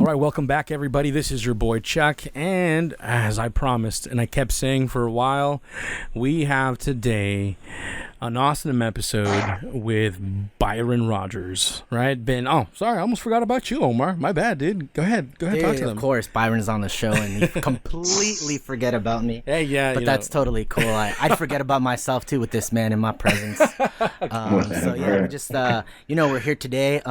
right, welcome back, everybody. This is your boy Chuck, and as I promised, and I kept saying for a while, we have today an awesome episode with Byron Rodgers, right? Sorry, I almost forgot about you, Omar. My bad, dude. Go ahead, dude, talk to them. Of course, Byron's on the show, and you completely forget about me. Hey, yeah, but that's totally cool. I'd forget about myself too with this man in my presence. So yeah, we're just we're here today.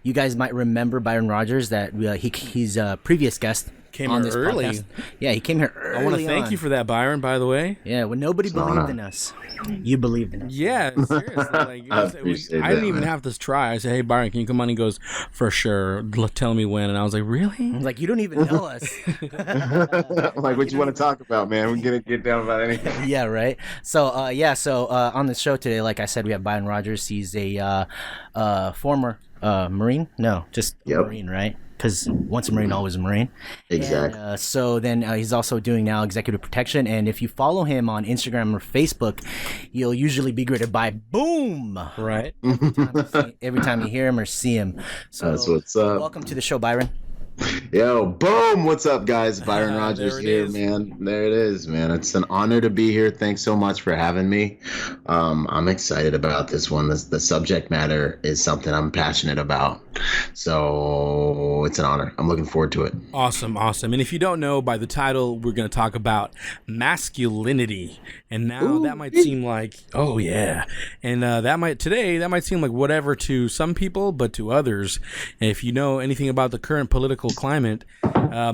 You guys might remember Byron Rodgers, that he's a previous guest. Came on here this early. Podcast. Yeah, he came here early. I want to thank you for that, Byron, by the way. Yeah, when nobody believed in us, you believed in us. Yeah, seriously. I didn't even have to try. I said, hey, Byron, can you come on? He goes, for sure. Tell me when. And I was like, really? I was like, you don't even know us. I'm like, what you want to talk about, man? We're going to get down about anything. Yeah, right? So on the show today, like I said, we have Byron Rodgers. He's a former Marine? No, just Marine, right? Because once a Marine, always a Marine. Exactly. And, so then he's also doing now executive protection. And if you follow him on Instagram or Facebook, you'll usually be greeted by boom. Right. Every time you hear him or see him. So that's what's up. Welcome to the show, Byron. Yo, boom! What's up, guys? Byron Rodgers here, man. There it is, man. It's an honor to be here. Thanks so much for having me. I'm excited about this one. The subject matter is something I'm passionate about, so it's an honor. I'm looking forward to it. Awesome. And if you don't know by the title, we're going to talk about masculinity. And now that might seem like, oh yeah, and that might seem like whatever to some people, but to others, if you know anything about the current political climate,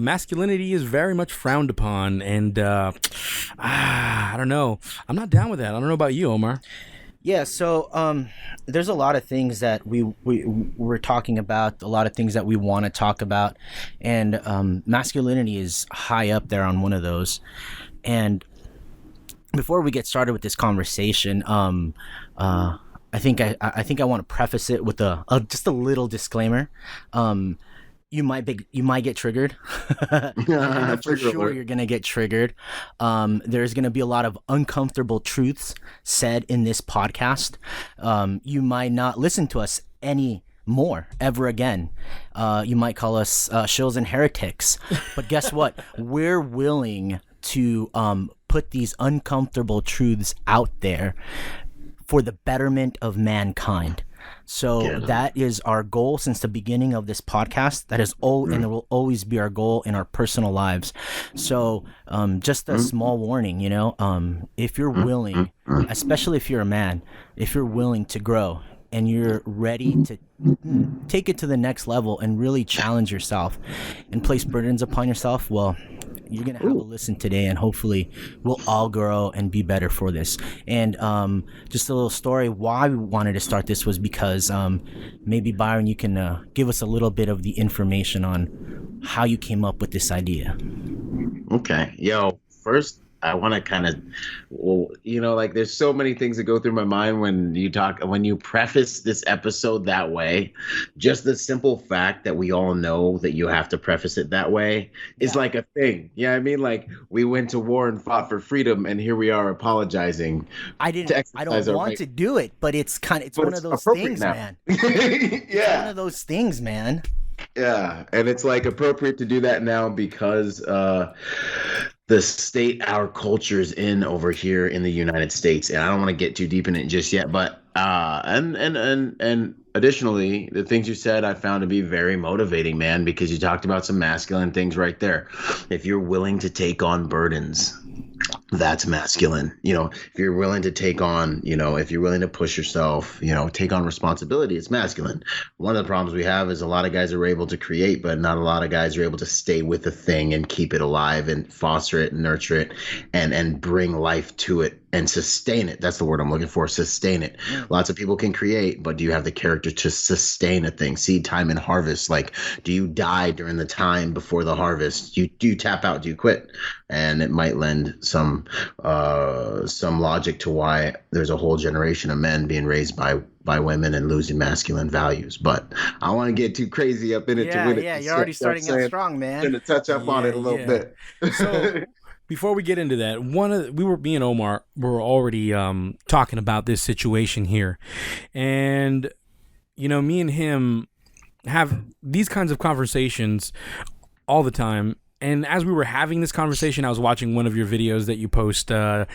masculinity is very much frowned upon, and I don't know. I'm not down with that. I don't know about you, Omar. Yeah, so there's a lot of things that we're talking about, a lot of things that we want to talk about, and masculinity is high up there on one of those. And before we get started with this conversation, I think I want to preface it with just a little disclaimer. You might get triggered. For sure, you're gonna get triggered. There's gonna be a lot of uncomfortable truths said in this podcast. You might not listen to us anymore ever again. You might call us shills and heretics. But guess what? We're willing to put these uncomfortable truths out there for the betterment of mankind. So that is our goal since the beginning of this podcast. That is and it will always be our goal in our personal lives. So just a small warning, if you're willing, especially if you're a man, if you're willing to grow and you're ready to take it to the next level and really challenge yourself and place burdens upon yourself, well, you're going to have a listen today, and hopefully we'll all grow and be better for this. And just a little story why we wanted to start this was because maybe, Byron, you can give us a little bit of the information on how you came up with this idea. Okay. Yo, first, I want to kind of, there's so many things that go through my mind when you preface this episode that way. Just the simple fact that we all know that you have to preface it that way is like a thing. Yeah, I mean, like, we went to war and fought for freedom, and here we are apologizing. I don't want to do it, but it's one of those things, now. Man. Yeah, it's one of those things, man. Yeah, and it's like appropriate to do that now because the state our culture is in over here in the United States, and I don't want to get too deep in it just yet, but and additionally, the things you said I found to be very motivating, man, because you talked about some masculine things right there. If you're willing to take on burdens, that's masculine. If you're willing to take on, if you're willing to push yourself, take on responsibility, it's masculine. One of the problems we have is a lot of guys are able to create, but not a lot of guys are able to stay with the thing and keep it alive and foster it and nurture it and bring life to it and sustain it. That's the word I'm looking for, sustain it. Lots of people can create, but do you have the character to sustain a thing? Seed time and harvest. Like, do you die during the time before the harvest? Do you tap out? Do you quit? And it might lend some logic to why there's a whole generation of men being raised by women and losing masculine values. But I don't want to get too crazy up in it to win it. Yeah, you're already starting out strong, man. I'm going to touch up on it a little bit. So before we get into that, me and Omar were already talking about this situation here. And, me and him have these kinds of conversations all the time. And as we were having this conversation, I was watching one of your videos that you post. I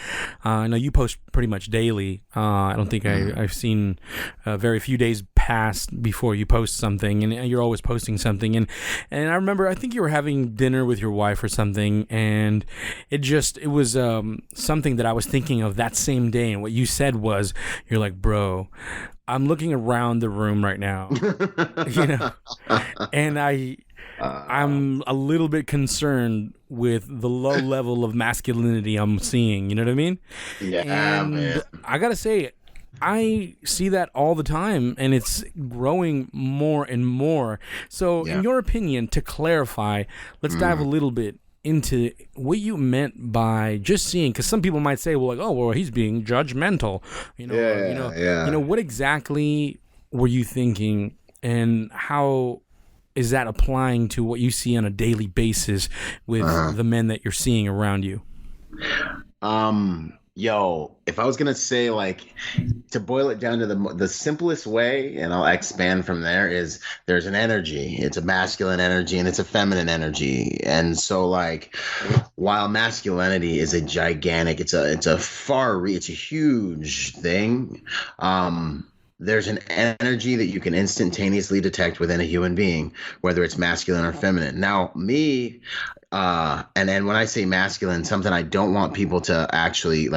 know you post pretty much daily. I don't think I've seen very few days pass before you post something, and you're always posting something. And I remember, I think you were having dinner with your wife or something, and it was something that I was thinking of that same day. And what you said was, you're like, bro, I'm looking around the room right now, and I'm a little bit concerned with the low level of masculinity I'm seeing. You know what I mean? Yeah, and man. I gotta say, I see that all the time, and it's growing more and more. So, in your opinion, to clarify, let's dive a little bit into what you meant by just seeing, because some people might say, well, he's being judgmental. What exactly were you thinking, and how is that applying to what you see on a daily basis with the men that you're seeing around you? If I was gonna say, like, to boil it down to the simplest way, and I'll expand from there, is there's an energy. It's a masculine energy and it's a feminine energy. And so, like, while masculinity is a gigantic, it's a huge thing. There's an energy that you can instantaneously detect within a human being, whether it's masculine or feminine. Now, me, and when I say masculine, something I don't want people to actually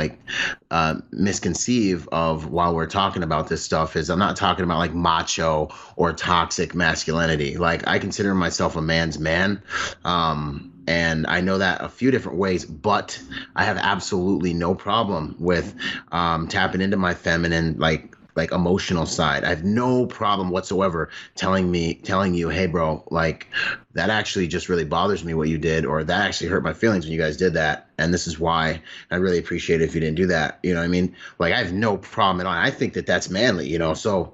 misconceive of while we're talking about this stuff is, I'm not talking about like macho or toxic masculinity. Like, I consider myself a man's man. And I know that a few different ways, but I have absolutely no problem with tapping into my feminine, like emotional side. I have no problem whatsoever telling you, hey bro, like, that actually just really bothers me what you did, or that actually hurt my feelings when you guys did that, and this is why. I really appreciate it if you didn't do that. You know what I mean? Like, I have no problem at all. I think that that's manly, so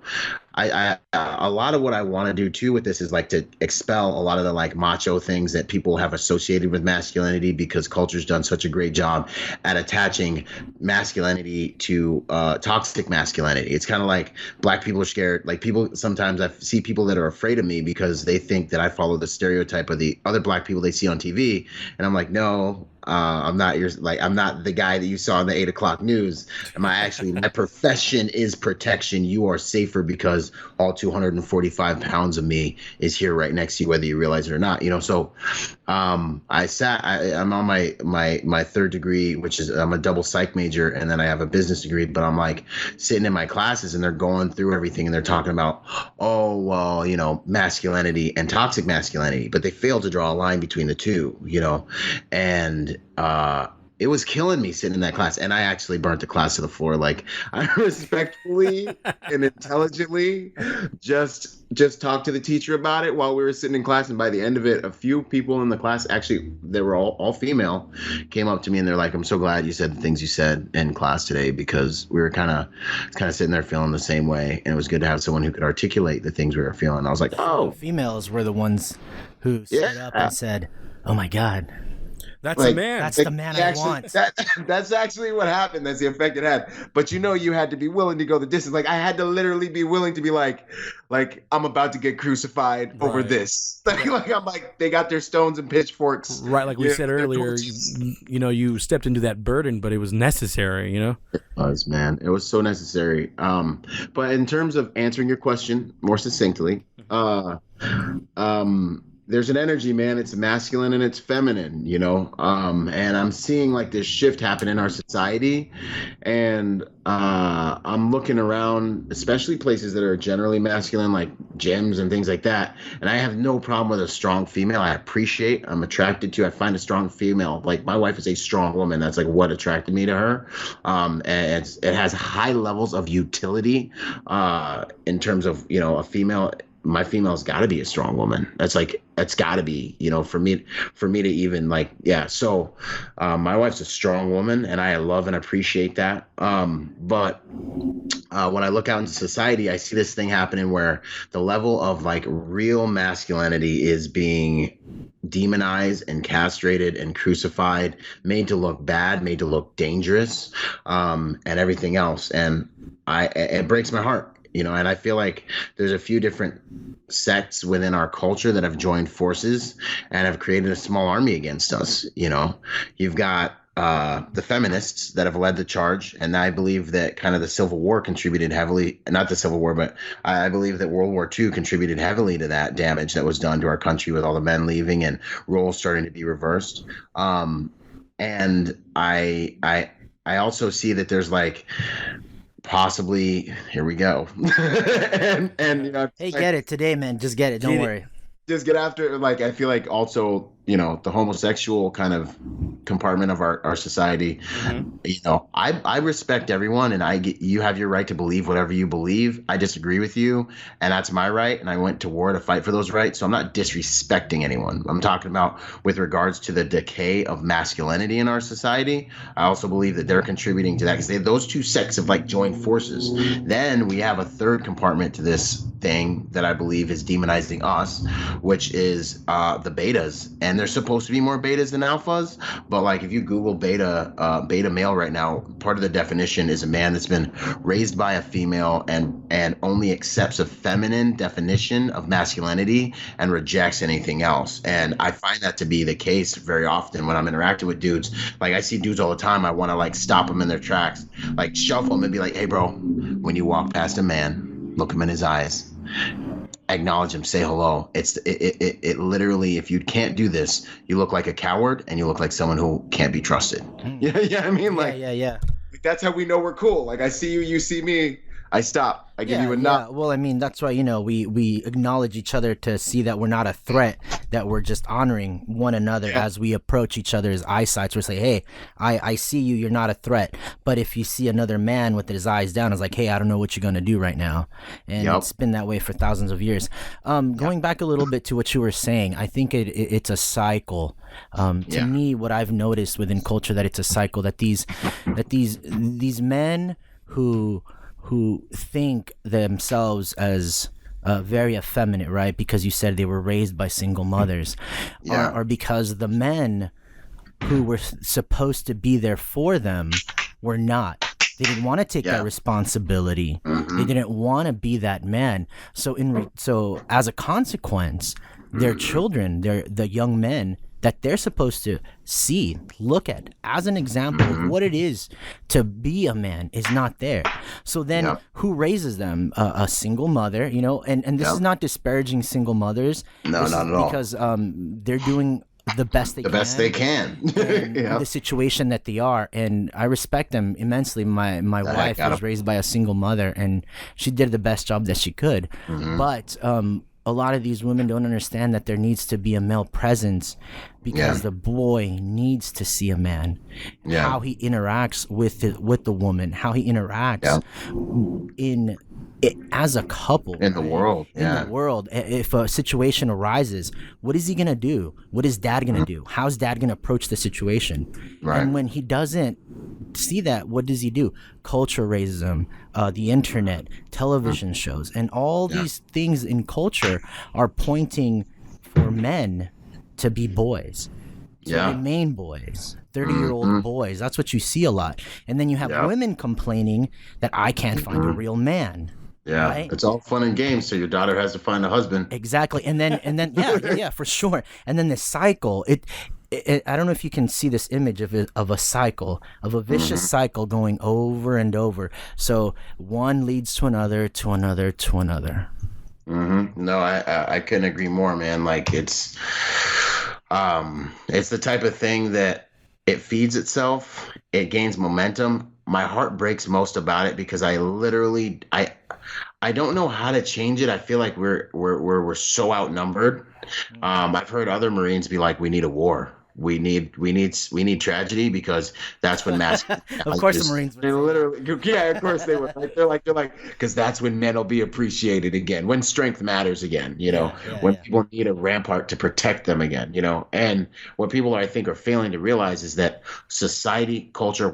I a lot of what I want to do too with this is like to expel a lot of the like macho things that people have associated with masculinity, because culture's done such a great job at attaching masculinity to toxic masculinity. It's kind of like black people are scared. Like, people, sometimes I see people that are afraid of me because they think that I follow the stereotype of the other black people they see on TV, and I'm like, no. I'm not I'm not the guy that you saw in the 8 o'clock news. My profession is protection. You are safer because all 245 pounds of me is here right next to you, whether you realize it or not. So I'm on my third degree, which is, I'm a double psych major, and then I have a business degree. But I'm like sitting in my classes, and they're going through everything, and they're talking about, masculinity and toxic masculinity, but they fail to draw a line between the two, and it was killing me sitting in that class, and I actually burnt the class to the floor. Like, I respectfully and intelligently just talked to the teacher about it while we were sitting in class. And by the end of it, a few people in the class, actually, they were all female, came up to me and they're like, I'm so glad you said the things you said in class today, because we were kind of sitting there feeling the same way. And it was good to have someone who could articulate the things we were feeling. I was like, oh. Females were the ones who stood up and said, oh my God. That's a man. That's the man I want. That's actually what happened. That's the effect it had. But you had to be willing to go the distance. Like, I had to literally be willing to be like I'm about to get crucified over this. Like, I'm like, they got their stones and pitchforks. Right, like we said earlier, you stepped into that burden, but it was necessary, It was, man. It was so necessary. But in terms of answering your question more succinctly, there's an energy, man. It's masculine and it's feminine, and I'm seeing like this shift happen in our society, and I'm looking around, especially places that are generally masculine, like gyms and things like that. And I have no problem with a strong female. I'm attracted to, I find a strong female. Like, my wife is a strong woman. That's like what attracted me to her. And it has high levels of utility in terms of, a female. My female's got to be a strong woman. That's got to be, for me to even So my wife's a strong woman, and I love and appreciate that. But when I look out into society, I see this thing happening where the level of like real masculinity is being demonized and castrated and crucified, made to look bad, made to look dangerous, and everything else. And it breaks my heart. And I feel like there's a few different sects within our culture that have joined forces and have created a small army against us. You've got the feminists that have led the charge, and I believe that kind of the Civil War contributed heavily, not the Civil War, but I believe that World War II contributed heavily to that damage that was done to our country with all the men leaving and roles starting to be reversed. And I also see that there's like possibly, here we go. and hey, get it today, man. Just get it. Don't worry. Just get after it. Like, I feel like also, the homosexual kind of compartment of our society, I respect everyone, and you have your right to believe whatever you believe. I disagree with you, and that's my right. And I went to war to fight for those rights. So I'm not disrespecting anyone. I'm talking about with regards to the decay of masculinity in our society. I also believe that they're contributing to that because those two sects have like joined forces. Then we have a third compartment to this thing that I believe is demonizing us, which is the betas. And there's supposed to be more betas than alphas, but like if you Google beta male right now, part of the definition is a man that's been raised by a female and only accepts a feminine definition of masculinity and rejects anything else. And I find that to be the case very often when I'm interacting with dudes. Like I see dudes all the time, I want to like stop them in their tracks, like shove them and be like, hey bro, when you walk past a man, look him in his eyes, acknowledge him, say hello. It literally, if you can't do this, you look like a coward and you look like someone who can't be trusted. Yeah. I mean, like, yeah. That's how we know we're cool. Like I see you, you see me, I stop. I give you a nod. Well, I mean, that's why, we acknowledge each other to see that we're not a threat, that we're just honoring one another as we approach each other's eyesights. We're saying, hey, I see you, you're not a threat. But if you see another man with his eyes down, it's like, hey, I don't know what you're going to do right now. And it's been that way for thousands of years. Going back a little bit to what you were saying, I think it's a cycle. To me, what I've noticed within culture, that it's a cycle, that these men who think themselves as very effeminate, right? Because you said they were raised by single mothers, or because the men who were supposed to be there for them were not. They didn't want to take that responsibility. They didn't want to be that man. So as a consequence, their children, the young men that they're supposed to see, look at as an example of what it is to be a man is not there. So then who raises them? A single mother, and this is not disparaging single mothers. No, not at all. Because they're doing the best they can. The situation that they are, and I respect them immensely. My wife was raised by a single mother, and she did the best job that she could. But a lot of these women don't understand that there needs to be a male presence, because the boy needs to see a man, how he interacts with the woman, how he interacts in it as a couple in the world. In the world, if a situation arises, what is he gonna do? What is dad gonna do? How's dad gonna approach the situation? Right. And when he doesn't see that, what does he do? Culture raises him. The internet, television shows, and all these things in culture are pointing for men to be boys, to remain boys, 30-year-old boys. That's what you see a lot. And then you have women complaining that I can't find a real man. Yeah, right? It's all fun and games. So your daughter has to find a husband. Exactly. And then yeah, for sure. And then the cycle, I don't know if you can see this image of a cycle, of a vicious cycle going over and over. So one leads to another, to another, to another. No, I couldn't agree more, man. Like it's the type of thing that it feeds itself. It gains momentum. My heart breaks most about it because I literally, I don't know how to change it. I feel like we're so outnumbered. I've heard other Marines be like, we need a war. We need tragedy, because that's when mass. Of course, the Marines. They literally, of course they were. Like, they're like, because that's when men will be appreciated again, when strength matters again. When people need a rampart to protect them again. And what people I think are failing to realize is that society, culture,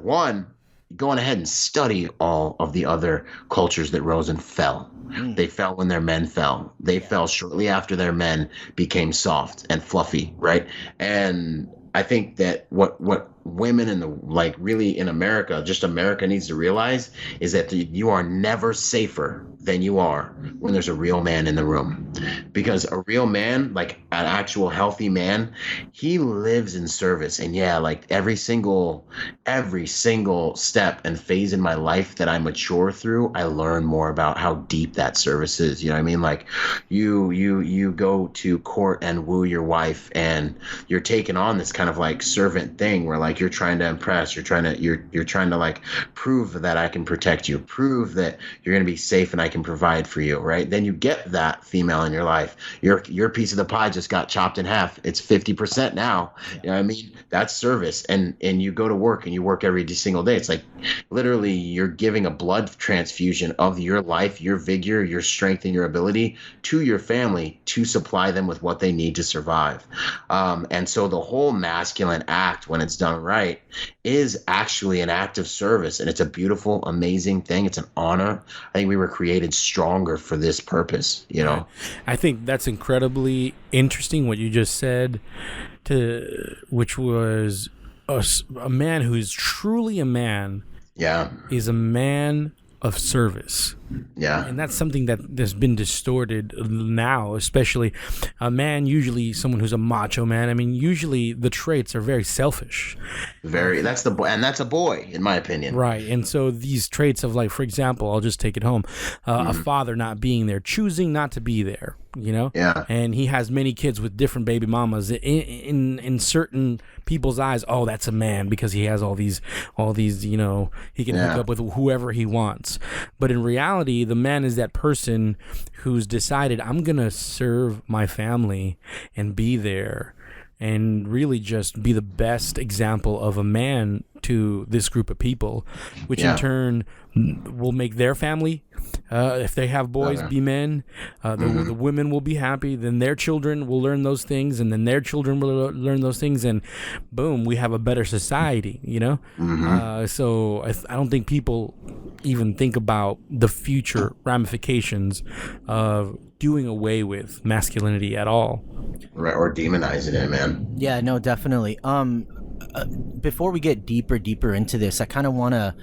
going ahead and study all of the other cultures that rose and fell. They fell when their men fell. They fell shortly after their men became soft and fluffy, right? And I think that what women in the like really in America, just America needs to realize is that you are never safer than you are when there's a real man in the room. Because a real man, like an actual healthy man, he lives in service. And yeah, like every single step and phase in my life that I mature through, I learn more about how deep that service is. You know what I mean? Like you go to court and woo your wife, and you're taking on this kind of like servant thing where like you're trying to impress, you're trying to like prove that I can protect you, prove that you're going to be safe and I can provide for you, right? Then you get that female in your life. Your piece of the pie just got chopped in half. It's 50% now. Yeah. You know what I mean? That's service. And you go to work and you work every single day. It's like literally you're giving a blood transfusion of your life, your vigor, your strength, and your ability to your family to supply them with what they need to survive. And so the whole masculine act, when it's done right, is actually an act of service. And it's a beautiful, amazing thing. It's an honor. I think we were created stronger for this purpose, you know? I think that's incredibly interesting what you just said, which was a man who is truly a man. Yeah. Is a man of service. Yeah. And that's something that has been distorted now, especially a man, usually someone who's a macho man. I mean, usually the traits are very selfish. That's a boy, in my opinion. Right. And so these traits of, like, for example, I'll just take it home, a father not being there, choosing not to be there, you know? Yeah. And he has many kids with different baby mamas. In certain people's eyes, oh, that's a man because he has all these, you know, he can hook up with whoever he wants. But in reality, the man is that person who's decided, I'm going to serve my family and be there and really just be the best example of a man to this group of people, which in turn will make their family, if they have boys, be men. The women will be happy. Then their children will learn those things, and then their children will learn those things, and boom, we have a better society, you know? So I don't think people even think about the future ramifications of doing away with masculinity at all. Right, or demonizing it, man. Yeah, no, definitely. Before we get deeper into this, I kind of want to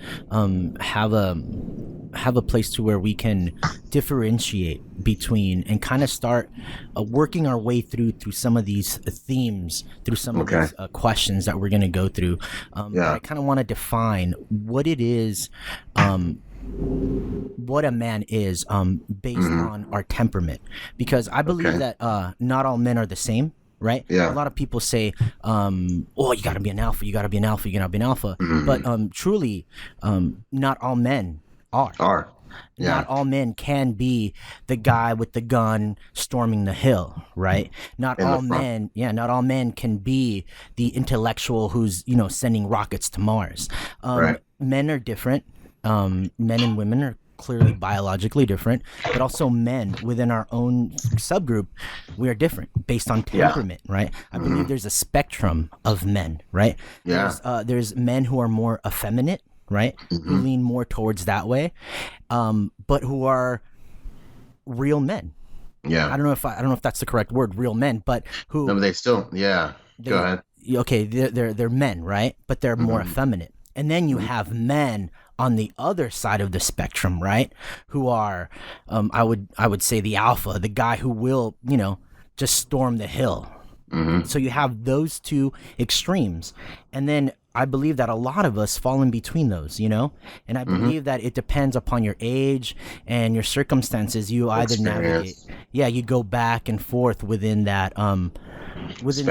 have a place to where we can differentiate between and kind of start working our way through some of these themes, through some of these questions that we're going to go through. I kind of want to define what it is, what a man is, based on our temperament, because I believe that not all men are the same. Right? Yeah. A lot of people say, oh, you got to be an alpha, you got to be an alpha, you got to be an alpha. But truly, not all men are. Yeah. Not all men can be the guy with the gun storming the hill, right? Not all men can be the intellectual who's, you know, sending rockets to Mars. Men are different. Men and women are clearly biologically different, but also men within our own subgroup, we are different based on temperament, right? I believe there's a spectrum of men, right? There's men who are more effeminate, right? Who lean more towards that way, but who are real men. I don't know if that's the correct word, real men, but who? No, but they still, go ahead. Okay, they're men, right? But they're more effeminate. And then you have men on the other side of the spectrum, right? Who are, I would say the alpha, the guy who will, you know, just storm the hill. So you have those two extremes. And then I believe that a lot of us fall in between those, you know? And I believe that it depends upon your age and your circumstances. You either navigate, you go back and forth within that, within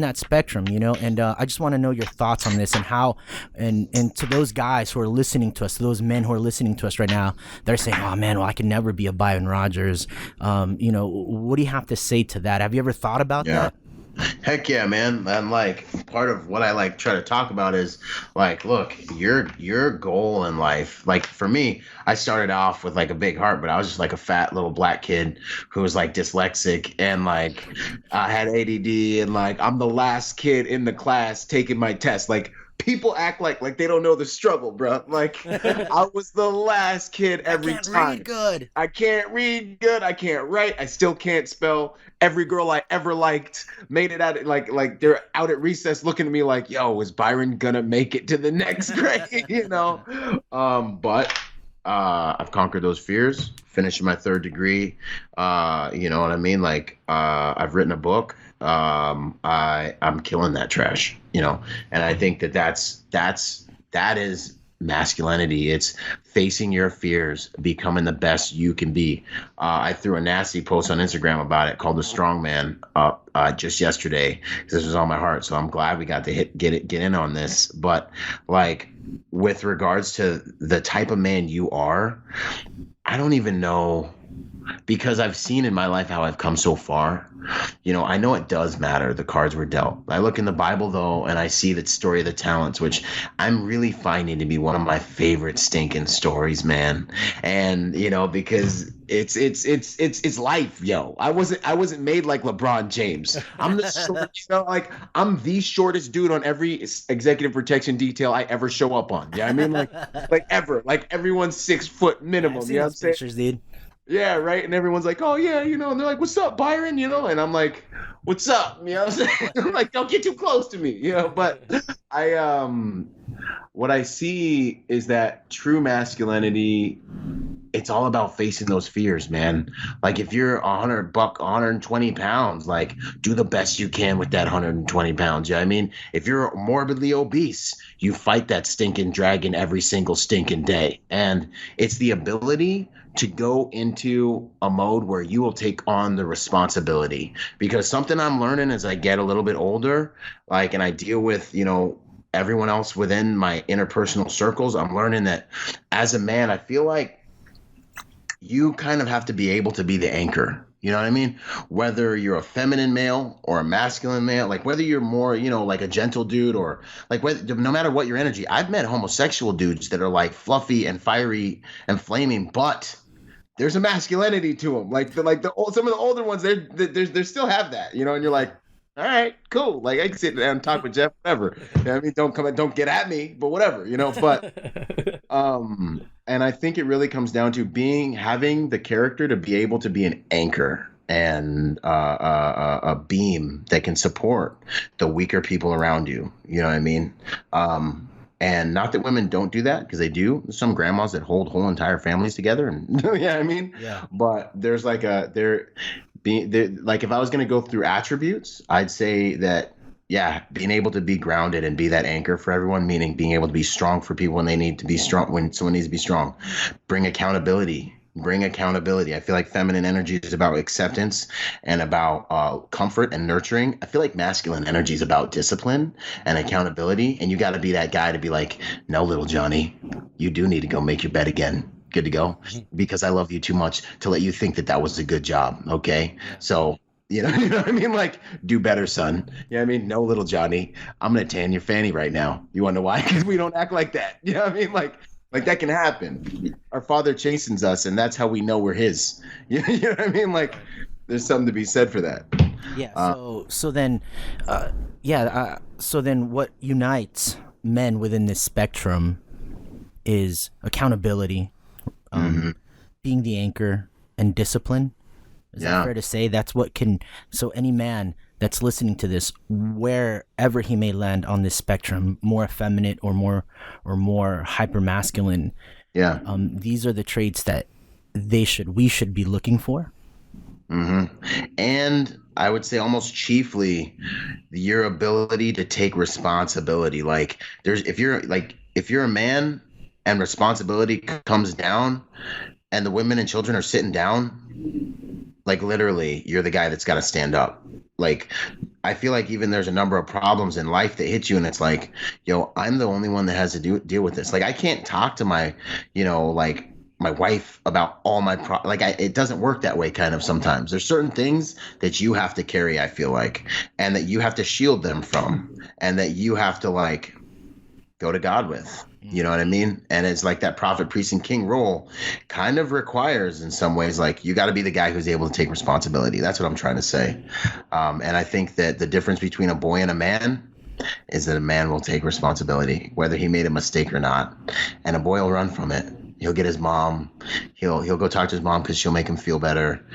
that spectrum, you know. And I just want to know your thoughts on this and how, and to those guys who are listening to us, to those men who are listening to us right now, they're saying, oh man, well, I can never be a Byron Rodgers. You know, what do you have to say to that? Have you ever thought about that? Heck yeah, man. And like part of what I like try to talk about is like, look, your goal in life. Like for me, I started off with like a big heart, but I was just like a fat little black kid who was like dyslexic and like I had ADD and like I'm the last kid in the class taking my test. Like people act like they don't know the struggle, bro. Like I was the last kid every time. Read good. I can't read good. I can't write. I still can't spell. Every girl I ever liked made it out. Like they're out at recess looking at me like, yo, is Byron gonna make it to the next grade? You know. But I've conquered those fears. Finishing my 3rd degree. You know what I mean? Like I've written a book. I'm killing that trash, you know, and I think that is masculinity. It's facing your fears, becoming the best you can be. I threw a nasty post on Instagram about it called The Strong Man up just yesterday. This was on my heart, so I'm glad we got to get in on this. But like with regards to the type of man you are, I don't even know, because I've seen in my life how I've come so far. You know, I know it does matter, the cards were dealt. I look in the Bible, though, and I see the story of the talents, which I'm really finding to be one of my favorite stinking stories, man. And, you know, because it's life, yo. I wasn't made like LeBron James. I'm the short, you know, like I'm the shortest dude on every executive protection detail I ever show up on. Yeah, I mean, like ever. Like everyone's 6 foot minimum. You know what I'm saying? Pictures, dude. Yeah, right. And everyone's like, oh, yeah, you know, and they're like, what's up, Byron? You know, and I'm like, what's up? You know what I'm saying? I'm like, don't get too close to me, you know, but what I see is that true masculinity, it's all about facing those fears, man. Like if you're 120 pounds, like do the best you can with that 120 pounds. Yeah, I mean, if you're morbidly obese, you fight that stinking dragon every single stinking day. And it's the ability to go into a mode where you will take on the responsibility. Because something I'm learning as I get a little bit older, like, and I deal with, you know, everyone else within my interpersonal circles, I'm learning that as a man, I feel like you kind of have to be able to be the anchor. You know what I mean? Whether you're a feminine male or a masculine male, like whether you're more, you know, like a gentle dude or like whether, no matter what your energy. I've met homosexual dudes that are like fluffy and fiery and flaming, but there's a masculinity to them. Like some of the older ones, they still have that, you know, and you're like, all right, cool. Like I can sit down and talk with Jeff, whatever. You know what I mean? Don't get at me, but whatever, you know, but, and I think it really comes down to having the character to be able to be an anchor and a beam that can support the weaker people around you. You know what I mean? And not that women don't do that, because they do. There's some grandmas that hold whole entire families together, and yeah, I mean, yeah. But there's like like if I was going to go through attributes, I'd say that, yeah, being able to be grounded and be that anchor for everyone, meaning being able to be strong for people when they need to be strong, when someone needs to be strong. Bring accountability. I feel like feminine energy is about acceptance and about comfort and nurturing. I feel like masculine energy is about discipline and accountability. And you got to be that guy to be like, no, little Johnny, you do need to go make your bed again. Good to go, because I love you too much to let you think that was a good job. Okay. So, you know what I mean? Like, do better, son. You know what I mean? No, little Johnny, I'm going to tan your fanny right now. You want to know why? Because we don't act like that. You know what I mean? Like that can happen. Our father chastens us, and that's how we know we're his. You know what I mean? Like, there's something to be said for that. Yeah. So then what unites men within this spectrum is accountability, being the anchor, and discipline. Is that fair to say? That's what can. So any man that's listening to this, wherever he may land on this spectrum, more effeminate or more hyper masculine, these are the traits that we should be looking for. And I would say almost chiefly your ability to take responsibility. Like if you're a man and responsibility comes down and the women and children are sitting down, like literally you're the guy that's got to stand up. Like, I feel like even there's a number of problems in life that hit you, and it's like, yo, I'm the only one that has to deal with this. Like, I can't talk to my, you know, like my wife about all my it doesn't work that way. Kind of sometimes there's certain things that you have to carry, I feel like, and that you have to shield them from, and that you have to like go to God with. You know what I mean? And it's like that prophet, priest, and king role kind of requires in some ways, like, you got to be the guy who's able to take responsibility. That's what I'm trying to say. And I think that the difference between a boy and a man is that a man will take responsibility, whether he made a mistake or not, and a boy will run from it. He'll get his mom. He'll go talk to his mom because she'll make him feel better.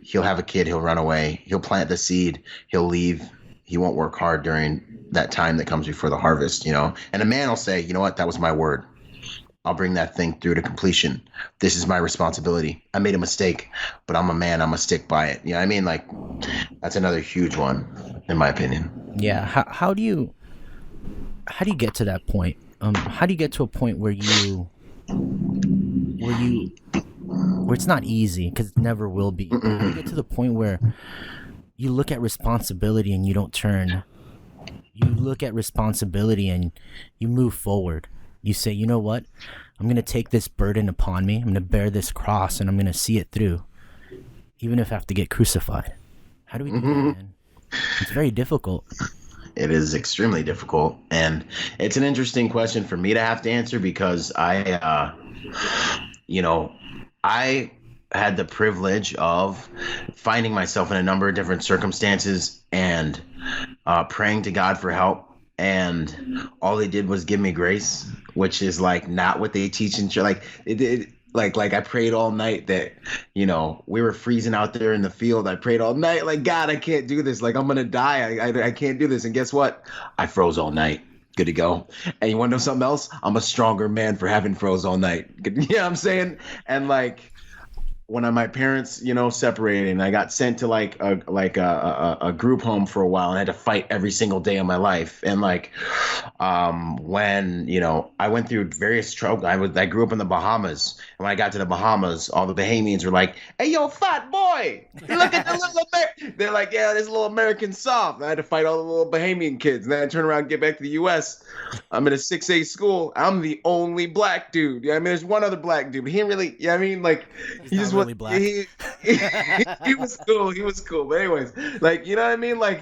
He'll have a kid. He'll run away. He'll plant the seed. He'll leave. He won't work hard during that time that comes before the harvest, And a man will say, you know what? That was my word. I'll bring that thing through to completion. This is my responsibility. I made a mistake, but I'm a man. I'm gonna stick by it. You know what I mean? Like, that's another huge one, in my opinion. Yeah. How do you get to that point? How do you get to a point where it's not easy, because it never will be. How do you get to the point where you look at responsibility and you don't turn? You look at responsibility and you move forward. You say, you know what? I'm going to take this burden upon me. I'm going to bear this cross, and I'm going to see it through, even if I have to get crucified. How do we do that, man? It's very difficult. It is extremely difficult, and it's an interesting question for me to have to answer, because I had the privilege of finding myself in a number of different circumstances and praying to God for help, and all they did was give me grace, which is like not what they teach in church. Like I prayed all night that, we were freezing out there in the field. I prayed all night, like, God, I can't do this. Like, I'm going to die. I can't do this. And guess what? I froze all night. Good to go. And you want to know something else? I'm a stronger man for having froze all night. You know what I'm saying? And like, when my parents, separated, and I got sent to like a group home for a while, and I had to fight every single day of my life. And like, when I went through various struggles. I grew up in the Bahamas, and when I got to the Bahamas, all the Bahamians were like, "Hey, yo, fat boy, look at the little American." They're like, "Yeah, this little American soft." And I had to fight all the little Bahamian kids, and then I turn around and get back to the U.S. I'm in a 6A school. I'm the only black dude. Yeah, I mean, there's one other black dude, but he didn't really. Yeah, I mean, like, he just really black. He was cool. He was cool. But anyways, like, you know what I mean? Like,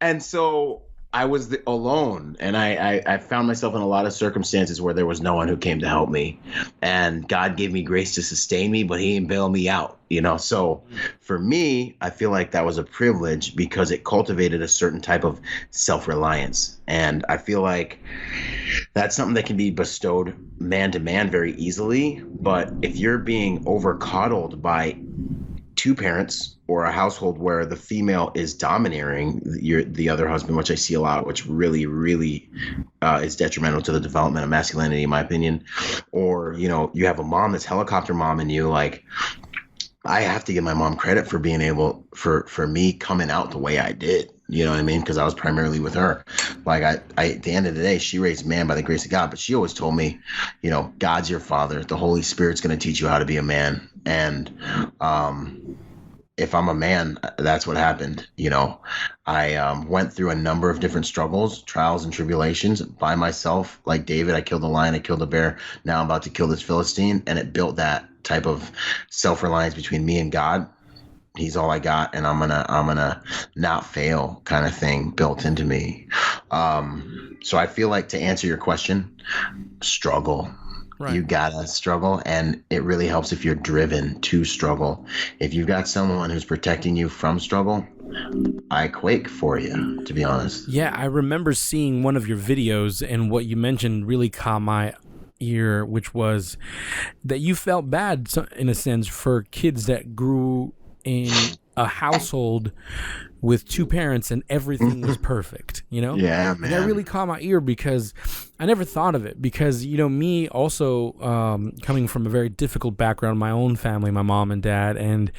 and so I was alone, and I found myself in a lot of circumstances where there was no one who came to help me, and God gave me grace to sustain me, but he didn't bail me out, So for me, I feel like that was a privilege, because it cultivated a certain type of self-reliance. And I feel like that's something that can be bestowed man to man very easily. But if you're being over-coddled by two parents, or a household where the female is domineering the other husband, which I see a lot, which really, really is detrimental to the development of masculinity, in my opinion. Or, you have a mom that's helicopter mom in you. Like, I have to give my mom credit for being able, for me coming out the way I did. You know what I mean? Because I was primarily with her. Like, I at the end of the day, she raised man by the grace of God. But she always told me, God's your father. The Holy Spirit's going to teach you how to be a man. And if I'm a man, that's what happened. I went through a number of different struggles, trials, and tribulations by myself. Like David, I killed a lion, I killed a bear. Now I'm about to kill this Philistine. And it built that type of self-reliance between me and God. He's all I got, and I'm gonna not fail kind of thing built into me. So I feel like, to answer your question, struggle. Right. You gotta struggle, and it really helps if you're driven to struggle. If you've got someone who's protecting you from struggle, I quake for you, to be honest. Yeah, I remember seeing one of your videos, and what you mentioned really caught my ear, which was that you felt bad, in a sense, for kids that grew in a household with two parents and everything was perfect, Yeah, man. And that really caught my ear, because I never thought of it, because, me also coming from a very difficult background, my own family, my mom and dad, and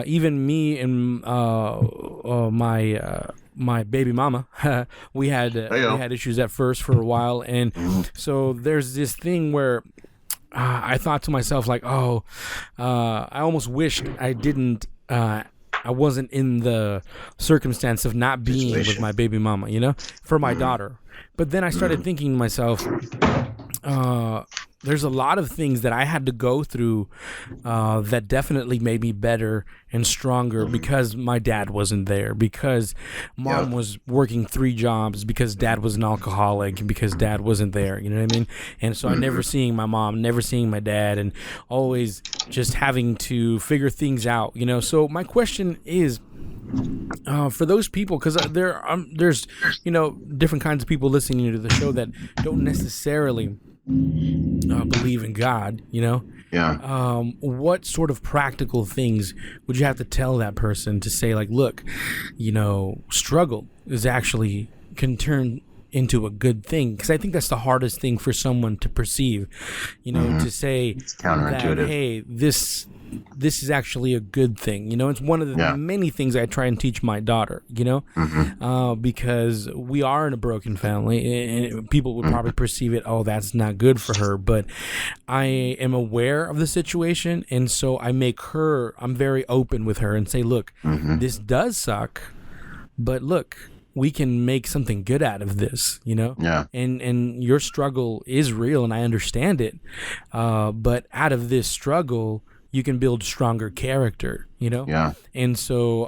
even me and my baby mama, we had issues at first for a while. And so there's this thing where I thought to myself, like, I almost wished I didn't, I wasn't in the circumstance of not being with my baby mama, for my daughter. But then I started thinking to myself, there's a lot of things that I had to go through that definitely made me better and stronger, because my dad wasn't there, because mom was working 3 jobs, because dad was an alcoholic, because dad wasn't there, you know what I mean? And so I never seeing my mom, never seeing my dad, and always just having to figure things out, So my question is, For those people, because there's different kinds of people listening to the show that don't necessarily believe in God, Yeah. what sort of practical things would you have to tell that person to say, like, look, struggle is actually can turn into a good thing? Because I think that's the hardest thing for someone to perceive, to say It's counterintuitive. that, hey, this is actually a good thing. It's one of the many things I try and teach my daughter, because we are in a broken family, and people would probably perceive it, oh, that's not good for her. But I am aware of the situation, and so I'm very open with her and say, look, this does suck, but look, we can make something good out of this, Yeah. And your struggle is real, and I understand it. But out of this struggle, you can build stronger character, Yeah. And so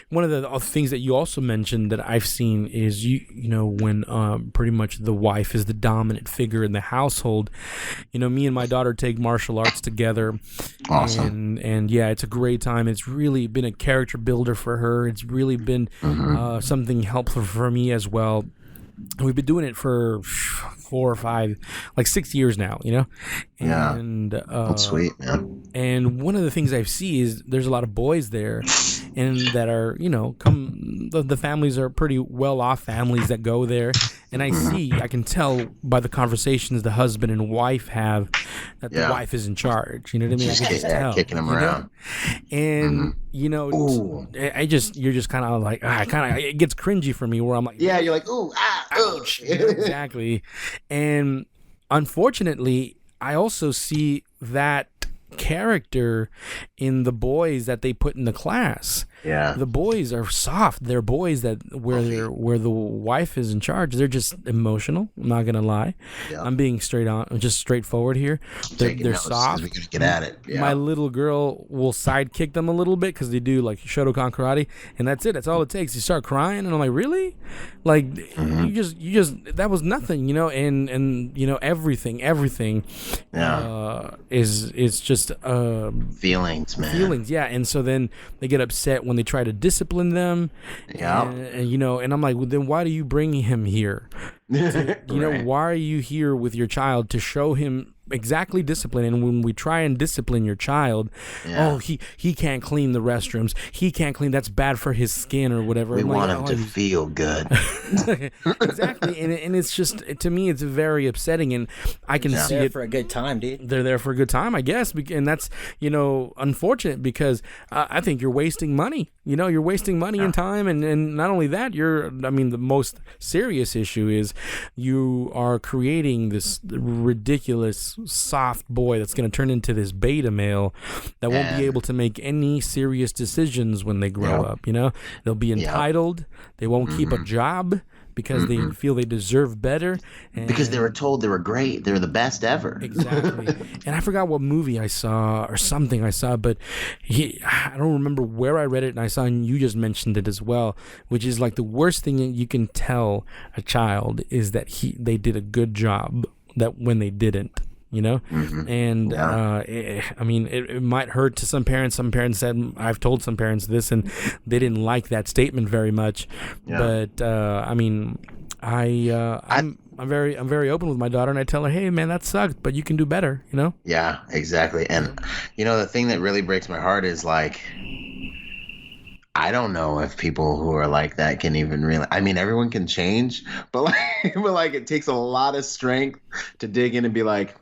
one of the things that you also mentioned that I've seen is when pretty much the wife is the dominant figure in the household. Me and my daughter take martial arts together. Awesome. And yeah, it's a great time. It's really been a character builder for her. It's really been something helpful for me as well. And we've been doing it for 4 or 5, like 6 years now, And That's sweet, man. And one of the things I see is there's a lot of boys there, and that are the families are pretty well off families that go there, and I can tell by the conversations the husband and wife have that the wife is in charge. You know what I mean? I can just tell, kicking them around, and you're just kind of like it gets cringy for me where I'm like, yeah, you're like, ooh, ouch. Exactly. And unfortunately, I also see that character in the boys that they put in the class. Yeah. The boys are soft. They're boys where the wife is in charge. They're just emotional. I'm not gonna lie. Yeah. I'm being just straightforward here. They're soft. We're gonna get at it. Yeah. My little girl will sidekick them a little bit because they do like Shotokan karate, and that's it. That's all it takes. You start crying, and I'm like, really? Like you just that was nothing, and everything. Yeah. Is just feelings, man. Feelings, yeah. And so then they get upset when they try to discipline them. Yeah. And I'm like, well, then why do you bring him here? Why are you here with your child to show him exactly discipline? And when we try and discipline your child, he can't clean the restrooms, he can't clean, that's bad for his skin or whatever. We want him to feel good. Exactly. And it's just, to me, it's very upsetting, and I can see it for a good time, dude. They're there for a good time, I guess, and that's unfortunate, because I think you're wasting money. You're wasting money and time, and not only that, the most serious issue is you are creating this ridiculous soft boy that's going to turn into this beta male that won't be able to make any serious decisions when they grow up. They'll be entitled. They won't keep a job because they feel they deserve better. Because they were told they were great. They're the best ever. Exactly. And I forgot what movie I saw or something I saw, but I don't remember where I read it, and I saw, and you just mentioned it as well, which is like the worst thing you can tell a child is that they did a good job that when they didn't. And it might hurt to some parents. Some parents said, I've told some parents this, and they didn't like that statement very much. But I'm very open with my daughter, and I tell her, hey man, that sucked, but you can do better. Yeah, exactly. And the thing that really breaks my heart is like, I don't know if people who are like that can even really. Everyone can change, but it takes a lot of strength to dig in and be like,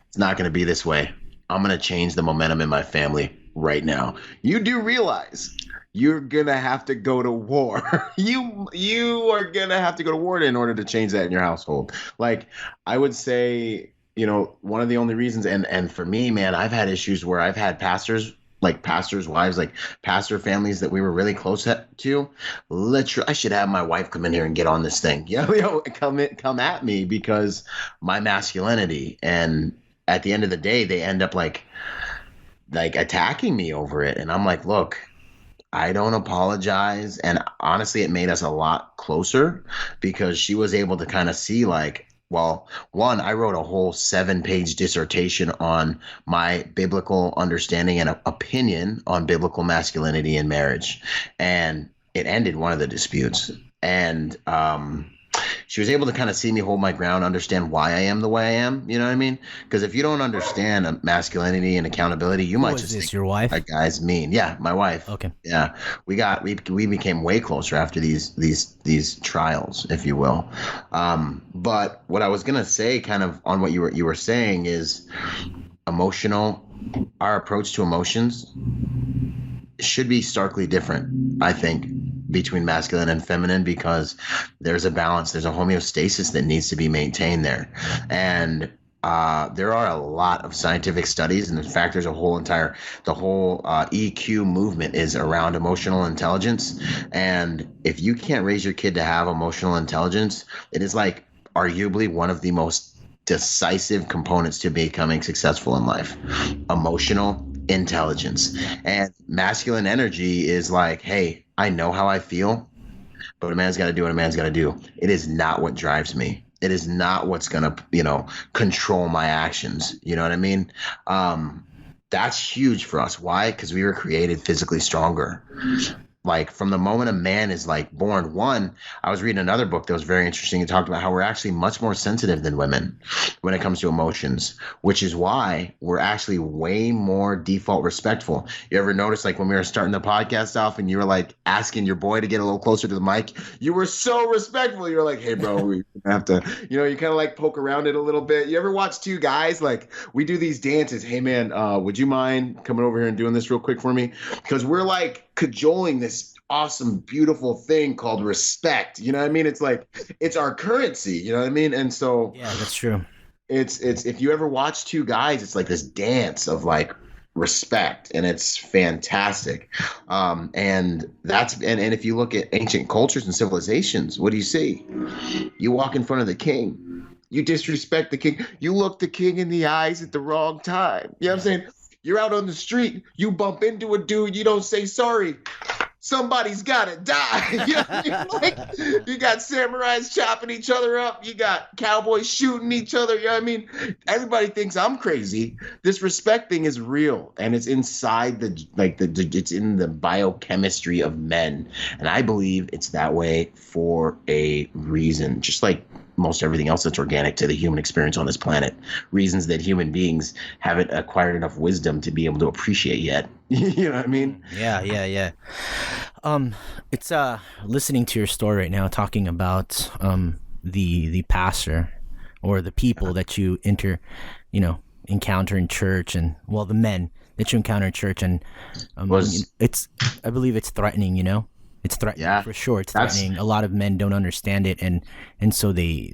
it's not going to be this way. I'm going to change the momentum in my family right now. You do realize you're going to have to go to war. You are going to have to go to war in order to change that in your household. Like, I would say, one of the only reasons, and for me, man, I've had issues where I've had pastors' wives, like pastor families that we were really close to. Literally, I should have my wife come in here and get on this thing. Come at me because my masculinity. And at the end of the day, they end up like attacking me over it. And I'm like, look, I don't apologize. And honestly, it made us a lot closer because she was able to kind of see like, Well, one, I wrote a whole 7-page dissertation on my biblical understanding and opinion on biblical masculinity in marriage. And it ended one of the disputes. And she was able to kind of see me hold my ground, understand why I am the way I am. You know what I mean? Because if you don't understand masculinity and accountability, you might just think your wife? that guy's mean. Yeah, my wife. Okay. Yeah, we became way closer after these trials, if you will. But what I was gonna say, kind of on what you were saying, is our approach to emotions should be starkly different, I think, between masculine and feminine, because there's a balance, there's a homeostasis that needs to be maintained there. And there are a lot of scientific studies, and in fact, there's the whole EQ movement is around emotional intelligence. And if you can't raise your kid to have emotional intelligence, it is like arguably one of the most decisive components to becoming successful in life. Emotional intelligence. And masculine energy is like, hey, I know how I feel, but a man's got to do what a man's got to do. It is not what drives me. It is not what's going to, control my actions. You know what I mean? That's huge for us. Why? Because we were created physically stronger. Like from the moment a man is like born. One, I was reading another book that was very interesting. It talked about how we're actually much more sensitive than women when it comes to emotions, which is why we're actually way more default respectful. You ever notice, like when we were starting the podcast off and you were like asking your boy to get a little closer to the mic, you were so respectful. You were like, hey bro, we have to, you kind of like poke around it a little bit. You ever watch two guys, like we do these dances. Hey man, would you mind coming over here and doing this real quick for me? Because we're like cajoling this awesome, beautiful thing called respect. You know what I mean? It's like, it's our currency, you know what I mean? And so yeah, that's true. It's if you ever watch two guys, it's like this dance of like respect, and it's fantastic. And if you look at ancient cultures and civilizations, what do you see? You walk in front of the king, you disrespect the king, you look the king in the eyes at the wrong time. You know what I'm saying? You're out on the street, you bump into a dude, you don't say sorry, somebody's gotta die. You know what I mean? Like, you got samurais chopping each other up, you got cowboys shooting each other. You know what I mean? Everybody thinks I'm crazy. This respect thing is real, and it's inside it's in the biochemistry of men, and I believe it's that way for a reason. Just like most everything else that's organic to the human experience on this planet, reasons that human beings haven't acquired enough wisdom to be able to appreciate yet. You know what I mean? Yeah. It's listening to your story right now, talking about the pastor or the people that you encounter in church, and the men that you encounter in church, and I believe it's threatening. It's threatening, yeah, for sure. It's threatening. A lot of men don't understand it, and so they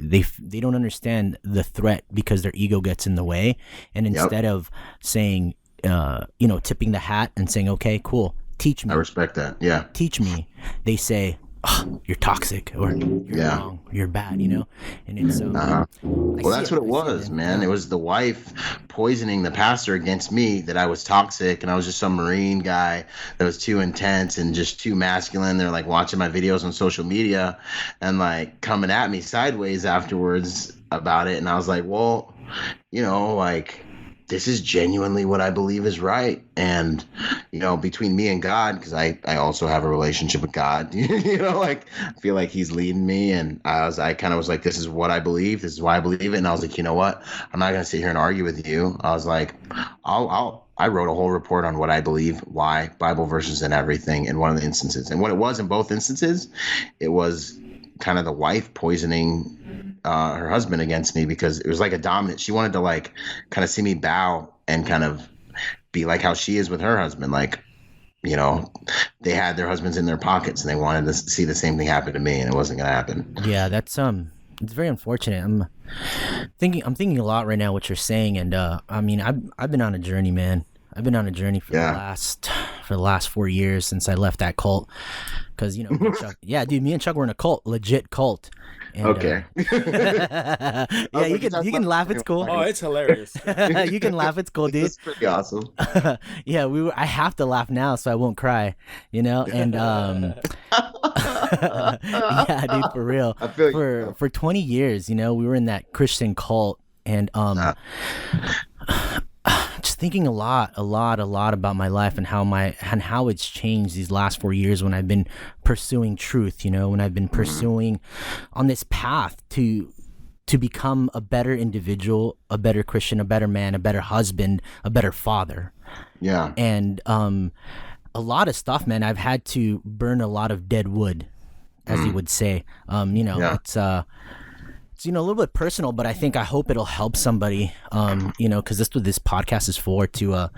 don't understand the threat because their ego gets in the way. And instead of saying, tipping the hat and saying, okay, cool, teach me. I respect that. Yeah. Teach me. They say, oh, you're toxic, or you're wrong, you're bad, and it's well, that's what it was, man. It was the wife poisoning the pastor against me, that I was toxic and I was just some Marine guy that was too intense and just too masculine. They're like watching my videos on social media and like coming at me sideways afterwards about it. And I was like, well, this is genuinely what I believe is right. And, between me and God, because I also have a relationship with God, I feel like he's leading me. And I kind of was like, this is what I believe. This is why I believe it. And I was like, you know what? I'm not going to sit here and argue with you. I was like, I wrote a whole report on what I believe, why, Bible verses and everything in one of the instances. And what it was in both instances, it was kind of the wife poisoning her husband against me, because it was like a dominant. She wanted to like kind of see me bow and kind of be like how she is with her husband. Like, they had their husbands in their pockets and they wanted to see the same thing happen to me, and it wasn't going to happen. Yeah, that's it's very unfortunate. I'm thinking a lot right now what you're saying, and I've been on a journey, man. I've been on a journey for the last 4 years since I left that cult. Because me and Chuck were in a cult, legit cult. And, okay. Yeah, you can laugh. It's cool. Oh, it's hilarious. You can laugh. It's cool, dude. It's pretty awesome. Yeah, I have to laugh now so I won't cry. And Yeah, dude, for real. I feel you. For 20 years, we were in that Christian cult, and just thinking a lot about my life and how it's changed these last 4 years when I've been pursuing truth, when I've been pursuing on this path to become a better individual, a better Christian, a better man, a better husband, a better father. Yeah. And a lot of stuff, man. I've had to burn a lot of dead wood, as you would say. It's a little bit personal, but I hope it'll help somebody, because that's what this podcast is for, to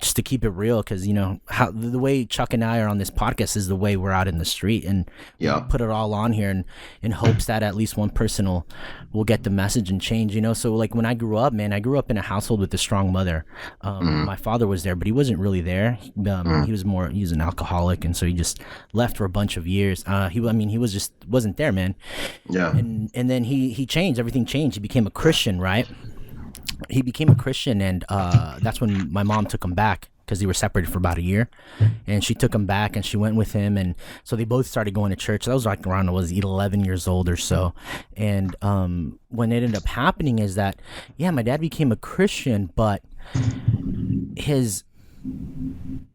just to keep it real, because how the way Chuck and I are on this podcast is the way we're out in the street, and we put it all on here, and in hopes that at least one person will get the message and change. So like when I grew up, man, I grew up in a household with a strong mother. My father was there, but he wasn't really there. He was an alcoholic, and so he just left for a bunch of years. He wasn't there, man. Yeah. And then he changed. Everything changed. He became a Christian, right? He became a Christian, and that's when my mom took him back, because they were separated for about a year, and she took him back and she went with him, and so they both started going to church. That was like around I was 11 years old or so. And when it ended up happening is that my dad became a Christian, but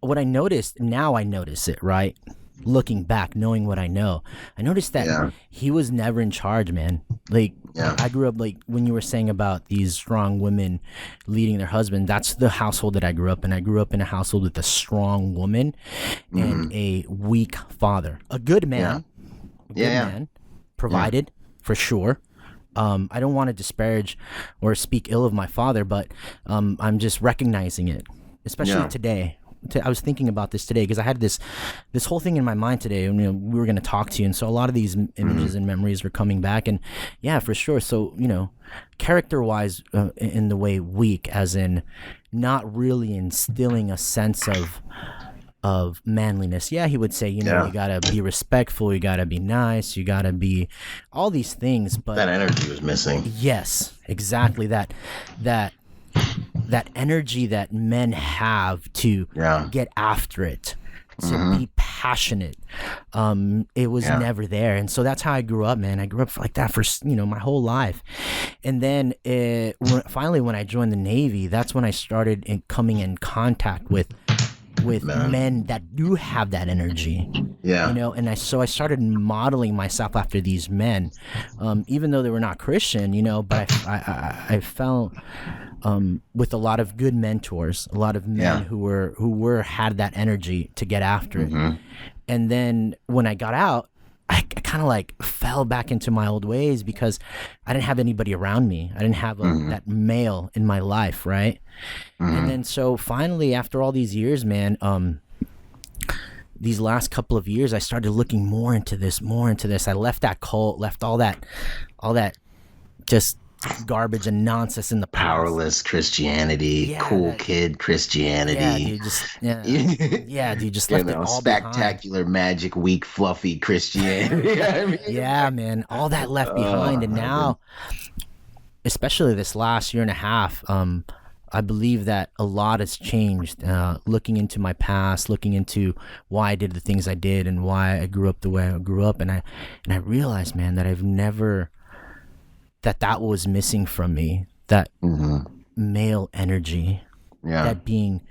what I noticed, now I notice it, right? Looking back, knowing what I know, I noticed that he was never in charge, man. Like, I grew up, like, when you were saying about these strong women leading their husband, that's the household that I grew up in. I grew up in a household with a strong woman and a weak father. A good man. Man. Provided, for sure. I don't want to disparage or speak ill of my father, but I'm just recognizing it, especially today. I was thinking about this today because I had this whole thing in my mind today, and we were going to talk to you, and so a lot of these images and memories were coming back, and for sure. So character-wise, in the way weak, as in not really instilling a sense of manliness. He would say, you gotta be respectful, you gotta be nice, you gotta be all these things, but that energy was missing. Yes, exactly. That energy that men have to get after it, to be passionate, it was never there. And so that's how I grew up, man. I grew up like that for my whole life. And then finally when I joined the Navy, that's when I started coming in contact with men that do have that energy. And I started modeling myself after these men, even though they were not Christian, but I felt with a lot of good mentors, a lot of men who had that energy to get after it. And then when I got out, I kind of like fell back into my old ways because I didn't have anybody around me. I didn't have that male in my life, right? And then so finally, after all these years, man, these last couple of years, I started looking more into this. I left that cult, left all that just garbage and nonsense in the past. Powerless Christianity, cool kid Christianity. Dude, just left it all spectacular, behind. magic, weak, fluffy Christianity. Man, all that left behind, and now, especially this last year and a half, I believe that a lot has changed. Looking into my past, looking into why I did the things I did, and why I grew up the way I grew up, and I realized, man, that I've never. That was missing from me, that male energy, that being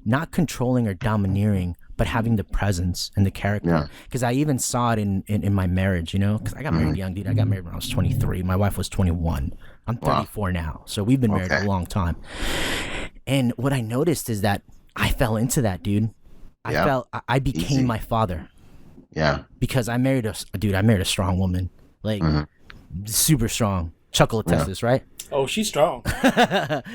not controlling or domineering, but having the presence and the character. Because I even saw it in my marriage, because I got married young, dude. I got married when I was 23. My wife was 21. I'm 34 now, so we've been married a long time. And what I noticed is that I fell into that, dude. I became my father. Because I married a strong woman, like. Super strong. Chuck will attest this, right? Oh, she's strong.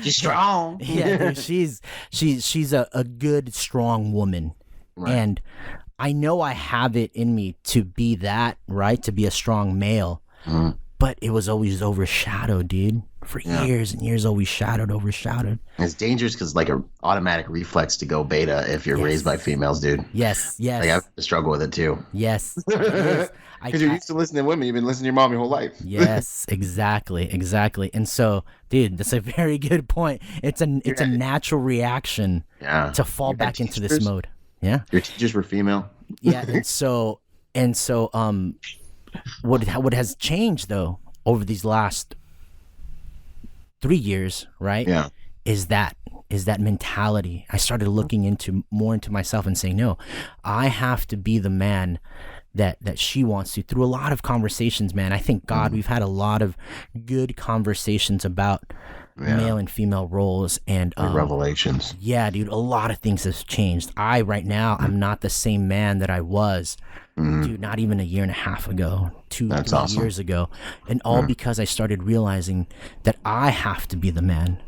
She's strong. Dude, she's a good, strong woman, and I know I have it in me to be that, right? To be a strong male, but it was always overshadowed, dude. For years and years, always overshadowed. It's dangerous because like an automatic reflex to go beta if you're raised by females, dude. Yes. Like I have to struggle with it too. Yes. Because you're used to listening to women. You've been listening to your mom your whole life. Yes, exactly. And so, dude, that's a very good point. It's a natural reaction to fall back into this mode. Yeah. Your teachers were female? And so And so what has changed though over these last 3 years, right? Yeah. Is that mentality. I started looking more into myself and saying, no, I have to be the man that she wants to, through a lot of conversations, man. I thank God we've had a lot of good conversations about male and female roles and revelations. Yeah, dude, a lot of things have changed. Right now, I'm not the same man that I was, dude, not even a year and a half ago, 3 years ago. And all because I started realizing that I have to be the man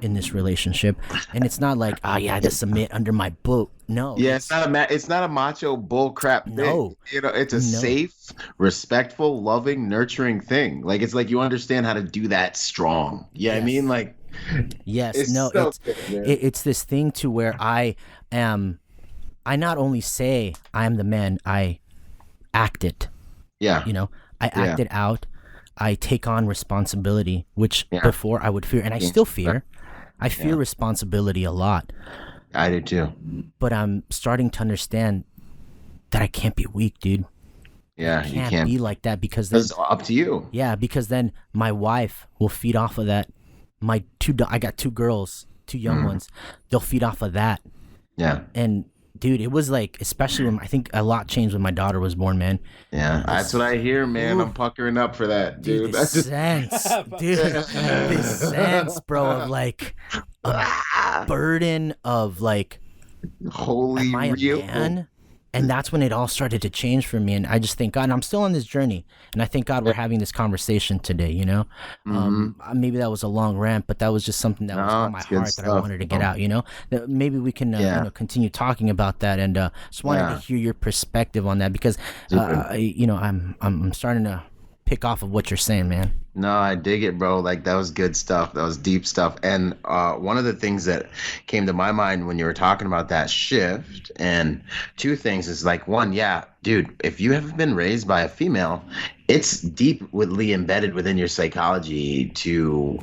in this relationship. And it's not like, oh yeah, I just submit under my boat. No. Yeah, it's not a macho bull crap thing. No. You know, it's a safe, respectful, loving, nurturing thing. Like, it's like you understand how to do that strong. Yeah, I mean, like, it's this thing to where I not only say I am the man, I act it. Yeah. You know, I act it out. I take on responsibility, which before I would fear, and I still fear. I fear responsibility a lot. I do too. But I'm starting to understand that I can't be weak, dude. Yeah, you can't be like that, because then, it's up to you. Yeah, because then my wife will feed off of that. I got 2 girls, 2 young ones. They'll feed off of that. Yeah. And dude, it was like, especially when I think a lot changed when my daughter was born, man. Yeah, that's what I hear, man. I'm puckering up for that, dude. This sense, bro, of like a burden of like, holy am I a man? And that's when it all started to change for me. And I just thank God, and I'm still on this journey. And I thank God we're having this conversation today, you know? Maybe that was a long rant, but that was just something that was on my heart that I wanted to get out, you know? That maybe we can continue talking about that. And just wanted to hear your perspective on that, because, I'm starting to pick off of what you're saying, man. No, I dig it, bro. Like, that was good stuff. That was deep stuff. And one of the things that came to my mind when you were talking about that shift, and 2 things is like, one, dude, if you have been raised by a female, it's deeply embedded within your psychology to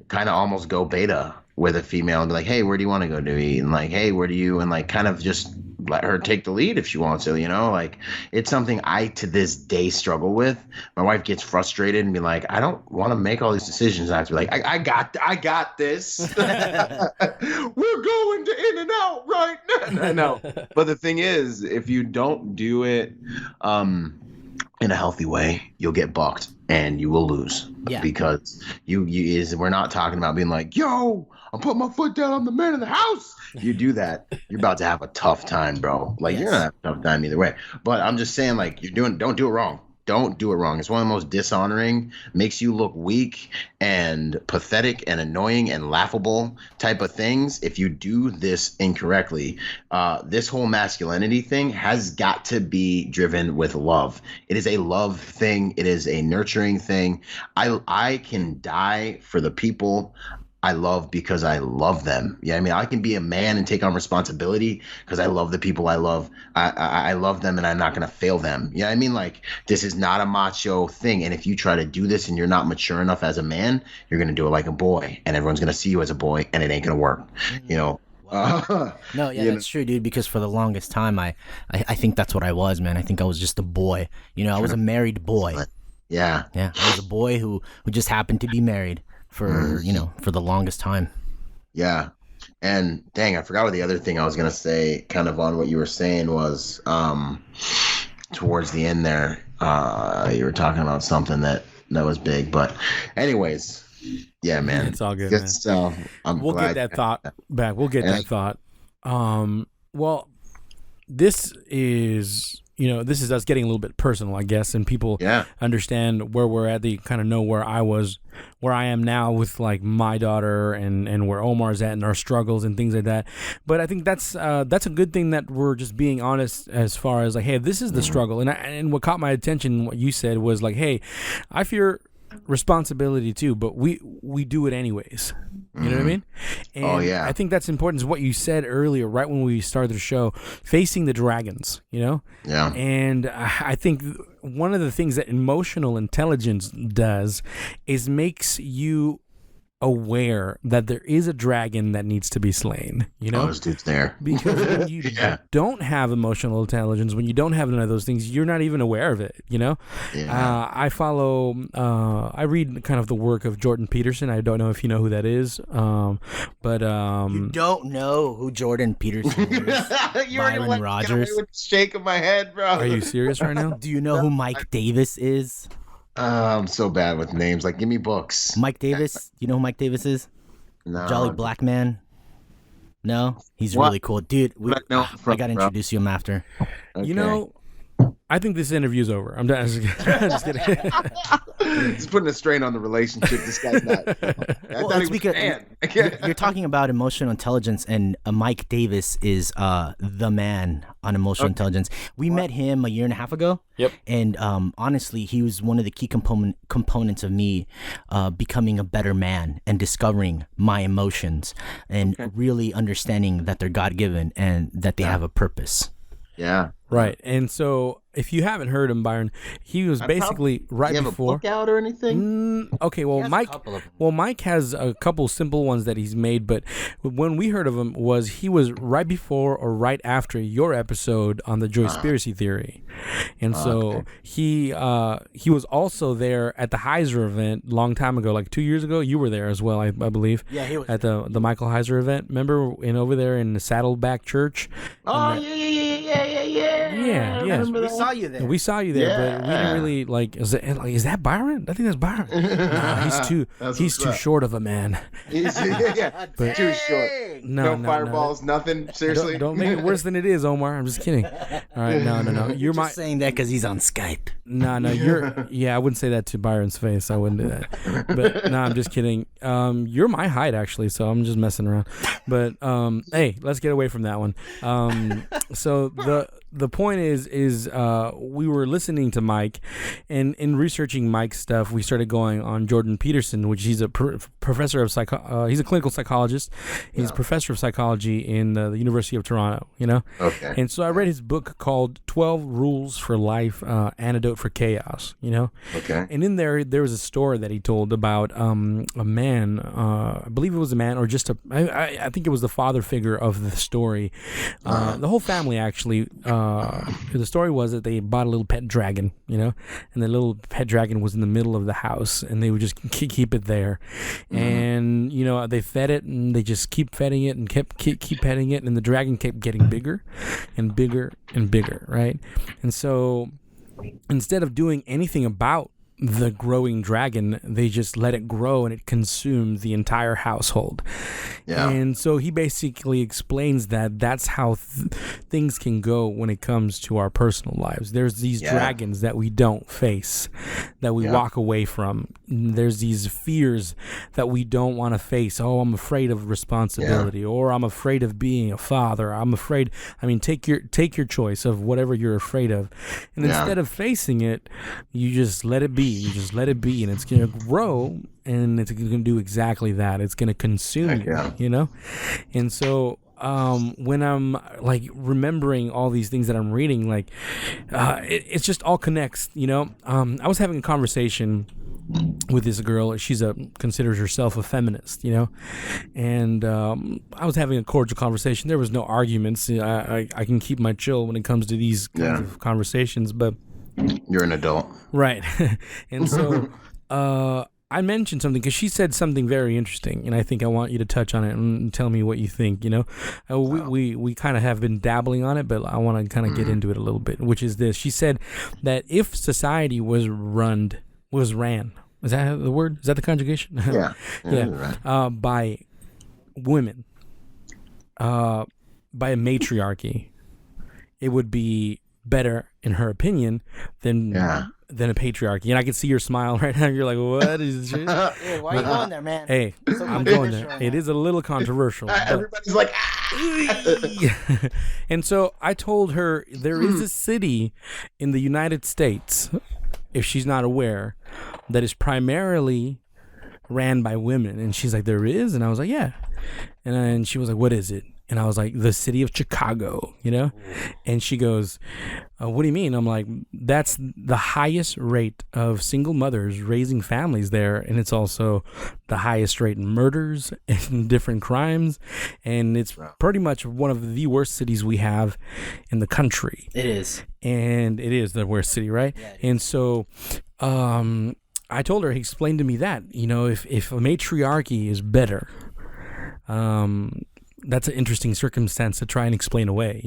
kind of almost go beta with a female and be like, hey, where do you want to go to eat? And like, hey, where do you? And like, kind of just let her take the lead if she wants to, you know? Like, it's something I to this day struggle with. My wife gets frustrated and be like, I don't want to make all these decisions. I have to be like, I got this. We're going to In and Out right now. No. But the thing is, if you don't do it in a healthy way, you'll get bucked and you will lose. Yeah. Because we're not talking about being like, yo, I'm putting my foot down, I'm the man of the house. You do that, you're about to have a tough time, bro. Like, you're gonna have a tough time either way. But I'm just saying, like, don't do it wrong. Don't do it wrong. It's one of the most dishonoring, makes you look weak and pathetic and annoying and laughable type of things if you do this incorrectly. This whole masculinity thing has got to be driven with love. It is a love thing. It is a nurturing thing. I can die for the people I love because I love them. Yeah, I mean, I can be a man and take on responsibility because I love the people I love. I love them and I'm not going to fail them. Yeah, I mean, like, this is not a macho thing. And if you try to do this and you're not mature enough as a man, you're going to do it like a boy and everyone's going to see you as a boy and it ain't going to work, you know? No, yeah, that's true, dude, because for the longest time, I think that's what I was, man. I think I was just a boy. You know, I was a married boy. Yeah. Yeah, I was a boy who just happened to be married for for the longest time. Yeah. And dang, I forgot what the other thing I was gonna say, kind of on what you were saying, was towards the end there, you were talking about something that was big. But anyways, yeah, man, it's all good, man. So we'll get that thought back. We'll get that thought. Well, this is us getting a little bit personal, I guess, and people understand where we're at. They kind of know where I am now with like my daughter and where Omar's at and our struggles and things like that. But I think that's a good thing that we're just being honest as far as like, hey, this is the struggle. And what caught my attention, what you said was like, hey, I fear responsibility too, but we do it anyways. You know what I mean? And I think that's important, is what you said earlier, right when we started the show, facing the dragons, you know? Yeah. And I think one of the things that emotional intelligence does is makes you aware that there is a dragon that needs to be slain, you know? Oh, this dude's there. Because when you don't have emotional intelligence, when you don't have none of those things, you're not even aware of it, you know? Yeah. I read kind of the work of Jordan Peterson. I don't know if you know who that is, but You don't know who Jordan Peterson is? Byron Rodgers. Shaking my head, bro. Are you serious right now? Do you know who Mike Davis is? I'm so bad with names. Like, give me books. Mike Davis? You know who Mike Davis is? No. Jolly Black Man? No? He's What? really cool. Dude, No, I got to introduce you him after. Okay. You know, I think this interview's over. I'm just kidding. He's putting a strain on the relationship. This guy's not. I thought he was because a man. you're talking about emotional intelligence, and Mike Davis is the man on emotional intelligence. We met him a year and a half ago. Yep. And honestly, he was one of the key components of me becoming a better man and discovering my emotions and really understanding that they're God-given and that they have a purpose. Yeah. Right. And so if you haven't heard him, Byron, he was basically right Do you have before. a book out or anything? Okay, well, Mike has a couple simple ones that he's made, but when we heard of him he was right before or right after your episode on the Joyspiracy theory. And so he was also there at the Heiser event a long time ago, like 2 years ago. You were there as well, I believe. Yeah, he was at the Michael Heiser event. Remember over there in the Saddleback Church? Oh, yeah. Yeah, yeah. We saw you there. We saw you there, but we didn't really is that Byron? I think that's Byron. Nah, he's too short of a man. He's too short. No fireballs, nothing. Seriously, don't make it worse than it is, Omar. I'm just kidding. All right, no. You're just saying that because he's on Skype. No, I wouldn't say that to Byron's face. I wouldn't do that. But no, I'm just kidding. You're my height actually, so I'm just messing around. But hey, let's get away from that one. So the point is we were listening to Mike, and in researching Mike's stuff, we started going on Jordan Peterson, which he's a professor of he's a clinical psychologist. He's a professor of psychology in the University of Toronto, you know? Okay. And so I read his book called 12 Rules for Life, Antidote for Chaos, you know? Okay. And in there was a story that he told about a man, I believe it was a man, or just I think it was the father figure of the story. The whole family actually, the story was that they bought a little pet dragon, you know, and the little pet dragon was in the middle of the house, and they would just keep it there, and you know they fed it, and they just keep feeding it, and keep petting it, and the dragon kept getting bigger, and bigger and bigger, right? And so instead of doing anything about the growing dragon, they just let it grow, and it consumed the entire household. Yeah. And so he basically explains that that's how things can go when it comes to our personal lives. There's these dragons that we don't face, that we walk away from. There's these fears that we don't want to face. Oh, I'm afraid of responsibility, or I'm afraid of being a father. I'm afraid. I mean, take your choice of whatever you're afraid of, and instead of facing it, you just let it be. You just let it be, and it's going to grow, and it's going to do exactly that. It's going to consume you, you know? And so when I'm like remembering all these things that I'm reading, like it's just all connects, you know? I was having a conversation with this girl. She's considers herself a feminist, you know, and I was having a cordial conversation. There was no arguments. I can keep my chill when it comes to these kinds of conversations, but you're an adult, right? And so I mentioned something because she said something very interesting, and I think I want you to touch on it and tell me what you think. You know, we kind of have been dabbling on it, but I want to kind of get into it a little bit. Which is this: she said that if society was ran, is that the word? Is that the conjugation? Yeah. By women, by a matriarchy, it would be better, in her opinion, than a patriarchy. And I can see your smile right now. You're like, what is this? Hey, why are you going there, man? Hey, I'm going there. It is a little controversial. Everybody's like, And so I told her there is a city in the United States, if she's not aware, that is primarily ran by women. And she's like, there is? And I was like, yeah. And she was like, what is it? And I was like, the city of Chicago, you know? And she goes, what do you mean? I'm like, that's the highest rate of single mothers raising families there, and it's also the highest rate in murders and different crimes, and it's pretty much one of the worst cities we have in the country. It is. And it is the worst city, right? Yeah, and so I told her, he explained to me that, if a matriarchy is better, that's an interesting circumstance to try and explain away,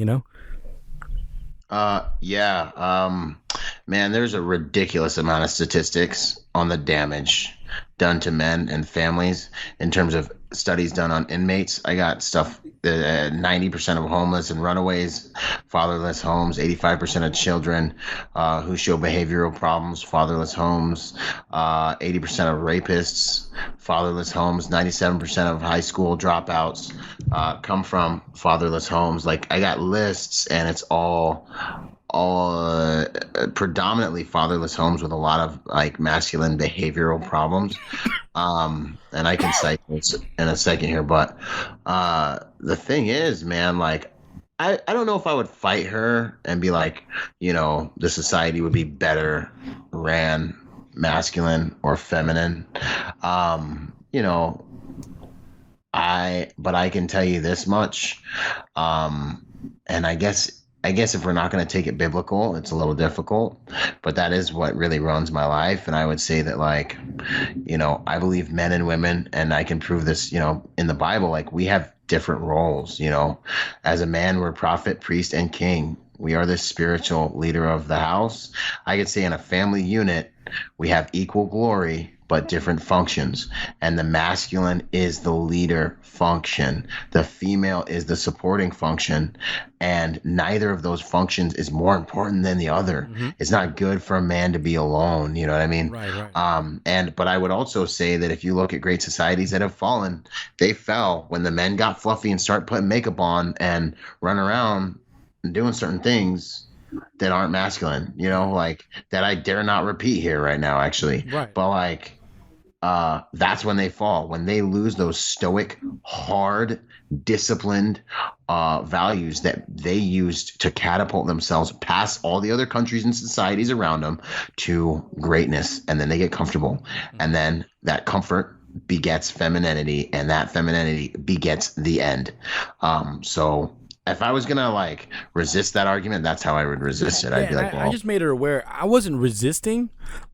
Man, there's a ridiculous amount of statistics on the damage done to men and families in terms of studies done on inmates. I got stuff that 90% of homeless and runaways, fatherless homes, 85% of children who show behavioral problems, fatherless homes, 80% of rapists, fatherless homes, 97% of high school dropouts come from fatherless homes. Like, I got lists, and it's all predominantly fatherless homes with a lot of like masculine behavioral problems. And I can cite this in a second here, but the thing is, man, like, I don't know if I would fight her and be like, the society would be better ran masculine or feminine. But I can tell you this much, and I guess if we're not going to take it biblical, it's a little difficult, but that is what really runs my life. And I would say that, like, I believe men and women, and I can prove this, in the Bible, like, we have different roles. As a man, we're prophet, priest, and king. We are the spiritual leader of the house. I could say in a family unit, we have equal glory, but different functions. And the masculine is the leader function. The female is the supporting function. And neither of those functions is more important than the other. Mm-hmm. It's not good for a man to be alone. You know what I mean? Right. But I would also say that if you look at great societies that have fallen, they fell when the men got fluffy and start putting makeup on and run around and doing certain things that aren't masculine, like that I dare not repeat here right now, actually. Right. But like, that's when they fall, when they lose those stoic, hard, disciplined values that they used to catapult themselves past all the other countries and societies around them to greatness. And then they get comfortable. Mm-hmm. And then that comfort begets femininity, and that femininity begets the end. So if I was gonna like resist that argument, that's how I would resist it. I'd be like, well, I just made her aware. I wasn't resisting.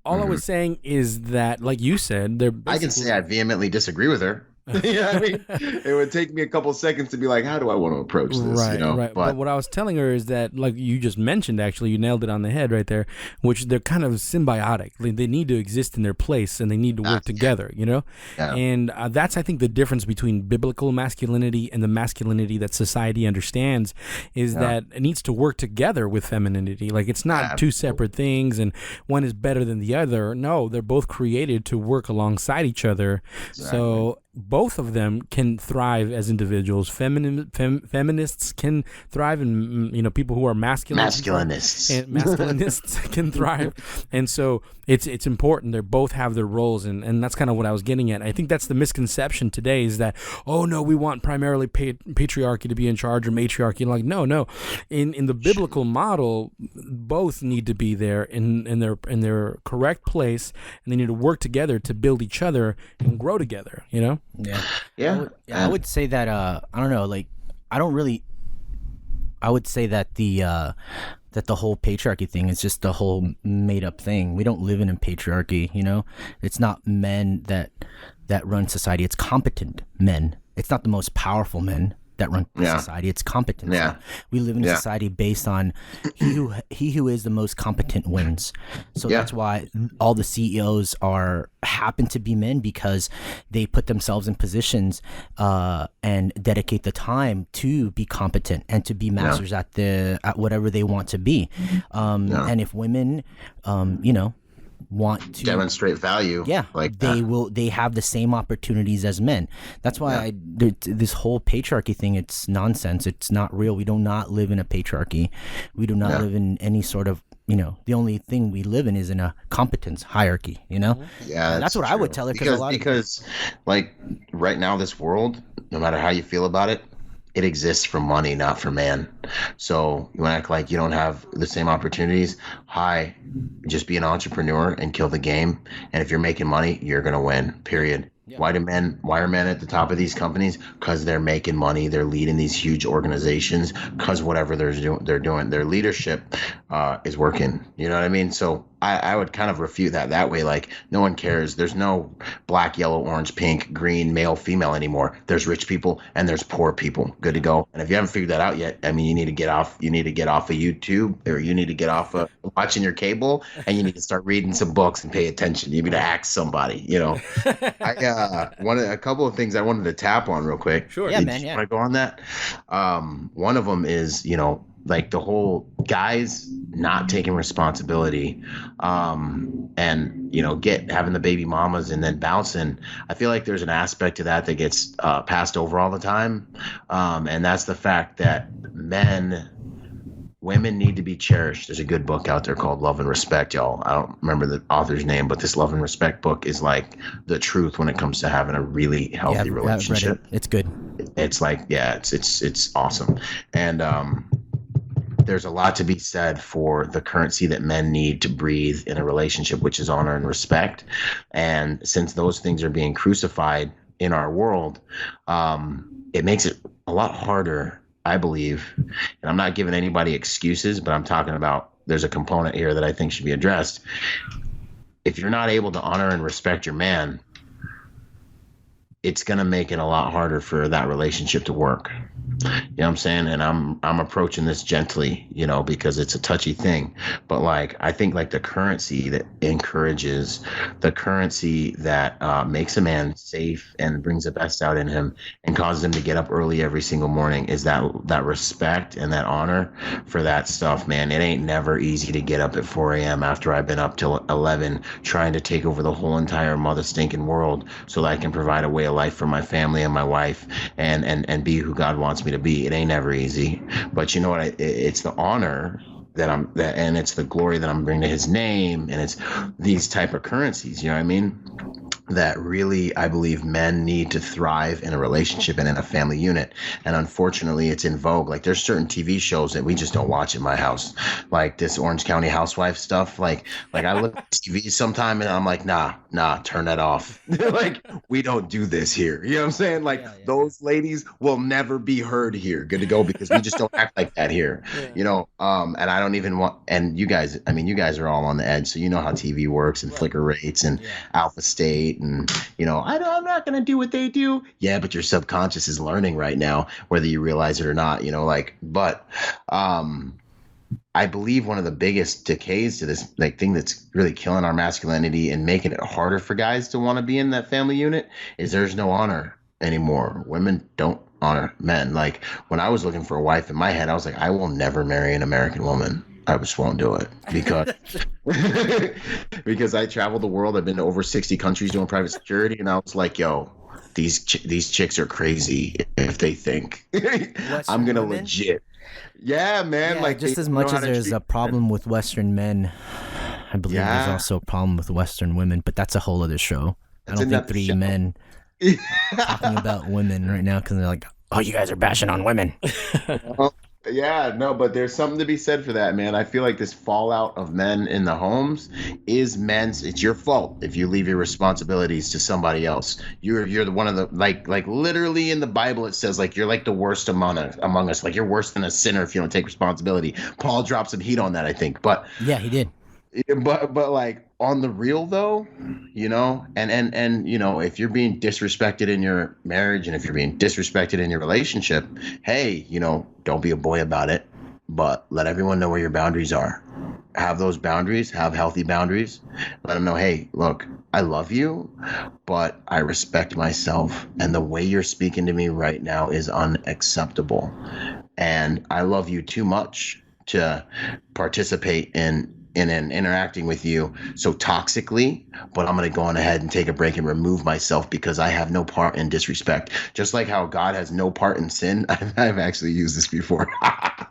All I was saying is that, like you said, they're I can say I vehemently disagree with her. I mean, it would take me a couple seconds to be like, how do I want to approach this? Right. But what I was telling her is that, like you just mentioned, actually, you nailed it on the head right there, which they're kind of symbiotic. They need to exist in their place, and they need to work together, Yeah. And that's, I think, the difference between biblical masculinity and the masculinity that society understands is that it needs to work together with femininity. Like, it's not two separate things, and one is better than the other. No, they're both created to work alongside each other. Exactly. So both of them can thrive as individuals. Feminists can thrive, and people who are masculinists can thrive. And so it's important. They both have their roles, and that's kind of what I was getting at. I think that's the misconception today, is that, oh no, we want primarily patriarchy to be in charge, or matriarchy. Like, no. In the biblical model, both need to be there in their correct place, and they need to work together to build each other and grow together. Yeah. I would say that I don't know, like, I would say that the whole patriarchy thing is just the whole made up thing. We don't live in a patriarchy, It's not men that run society. It's competent men. It's not the most powerful men that run society. It's competence. Yeah. We live in a society based on he who is the most competent wins. So that's why all the CEOs happen to be men, because they put themselves in positions and dedicate the time to be competent and to be masters at whatever they want to be. And if women want to demonstrate value, they have the same opportunities as men. That's why this whole patriarchy thing, it's nonsense. It's not real. We do not live in a patriarchy. We do not live in any sort of, the only thing we live in is in a competence hierarchy, that's what true. I would tell her, because like right now, this world, no matter how you feel about it, it exists for money, not for man. So you want to act like you don't have the same opportunities? Hi, just be an entrepreneur and kill the game. And if you're making money, you're gonna win. Period. Yeah. Why are men at the top of these companies? Because they're making money. They're leading these huge organizations. Because whatever they're doing, their leadership is working. You know what I mean? So I would kind of refute that way. Like, no one cares. There's no black, yellow, orange, pink, green, male, female anymore. There's rich people and there's poor people. Good to go. And if you haven't figured that out yet, I mean, you need to get off of YouTube, or you need to get off of watching your cable, and you need to start reading some books and pay attention. You need to ask somebody, you know. A couple of things I wanted to tap on real quick. Sure. Yeah, man. Yeah. Want to go on that? One of them is, you know, like the whole guys not taking responsibility, and, you know, having the baby mamas and then bouncing. I feel like there's an aspect to that gets passed over all the time, and that's the fact that women need to be cherished. There's a good book out there called Love and Respect, y'all. I don't remember the author's name, but this Love and Respect book is like the truth when it comes to having a really healthy relationship. I've read it. It's good. It's like, yeah, it's awesome. And there's a lot to be said for the currency that men need to breathe in a relationship, which is honor and respect. And since those things are being crucified in our world, it makes it a lot harder, I believe. And I'm not giving anybody excuses, but I'm talking about there's a component here that I think should be addressed. If you're not able to honor and respect your man, it's going to make it a lot harder for that relationship to work. You know what I'm saying? And I'm approaching this gently, you know, because it's a touchy thing. But like, I think like the currency that encourages, the currency that makes a man safe and brings the best out in him and causes him to get up early every single morning is that respect and that honor for that stuff, man. It ain't never easy to get up at 4 a.m. after I've been up till 11 trying to take over the whole entire mother stinking world so that I can provide a way of life for my family and my wife and be who God wants me to be. It ain't never easy, but you know what? It's the honor and it's the glory that I'm bringing to his name, and it's these type of currencies. You know what I mean? That really, I believe men need to thrive in a relationship and in a family unit. And unfortunately, it's in vogue. Like there's certain TV shows that we just don't watch in my house. Like this Orange County Housewife stuff. Like I look at TV sometime and I'm like, nah, turn that off. Like, we don't do this here. You know what I'm saying? Like those ladies will never be heard here. Good to go, because we just don't act like that here. Yeah. You know, and I don't even want, and you guys are all on the edge. So you know how TV works and flicker rates and Alpha State. And, you know, I'm not going to do what they do. Yeah, but your subconscious is learning right now, whether you realize it or not, you know, like, but I believe one of the biggest decays to this like thing that's really killing our masculinity and making it harder for guys to want to be in that family unit is there's no honor anymore. Women don't honor men. Like when I was looking for a wife in my head, I was like, I will never marry an American woman. I just won't do it because I traveled the world. I've been to over 60 countries doing private security, and I was like, yo, these chicks are crazy if they think I'm gonna women? Legit. Yeah, man. Yeah, like just as much as there's a problem with Western men, I believe there's also a problem with Western women. But that's a whole other show. I don't think three men talking about women right now because they're like, oh, you guys are bashing on women. Yeah, no, but there's something to be said for that, man. I feel like this fallout of men in the homes is men's. It's your fault if you leave your responsibilities to somebody else. You're the one of the like literally in the Bible it says like you're like the worst among us. Like you're worse than a sinner if you don't take responsibility. Paul dropped some heat on that, I think. But yeah, he did. But like on the real though, you know, and you know, if you're being disrespected in your marriage and if you're being disrespected in your relationship, hey, you know, don't be a boy about it, but let everyone know where your boundaries are. Have those boundaries, have healthy boundaries. Let them know, hey, look, I love you, but I respect myself. And the way you're speaking to me right now is unacceptable. And I love you too much to participate in and interacting with you so toxically, but I'm going to go on ahead and take a break and remove myself because I have no part in disrespect. Just like how God has no part in sin. I've actually used this before,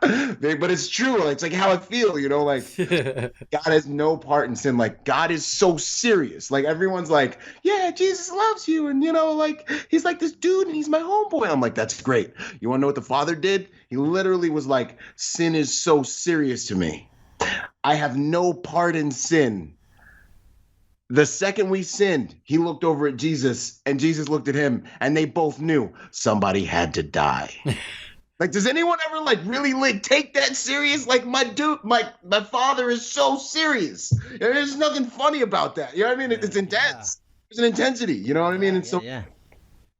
but it's true. It's like how I feel, you know, like God has no part in sin. Like God is so serious. Like everyone's like, yeah, Jesus loves you. And, you know, like he's like this dude and he's my homeboy. I'm like, that's great. You want to know what the Father did? He literally was like, sin is so serious to me. I have no part in sin. The second we sinned, he looked over at Jesus and Jesus looked at him and they both knew somebody had to die. Like, does anyone ever like really like take that serious? Like my Father is so serious. There's nothing funny about that. You know what I mean? It's intense. There's an intensity. You know what I mean? And so,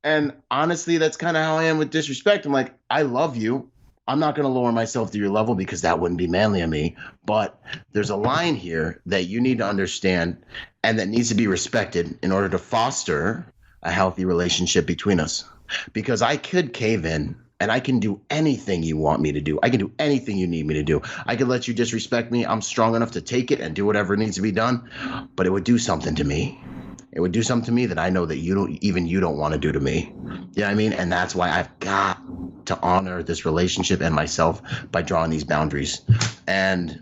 and honestly, that's kind of how I am with disrespect. I'm like, I love you. I'm not going to lower myself to your level because that wouldn't be manly of me. But there's a line here that you need to understand and that needs to be respected in order to foster a healthy relationship between us. Because I could cave in and I can do anything you want me to do. I can do anything you need me to do. I could let you disrespect me. I'm strong enough to take it and do whatever needs to be done. But it would do something to me. It would do something to me that I know that you don't want to do to me. You know what I mean? And that's why I've got to honor this relationship and myself by drawing these boundaries. And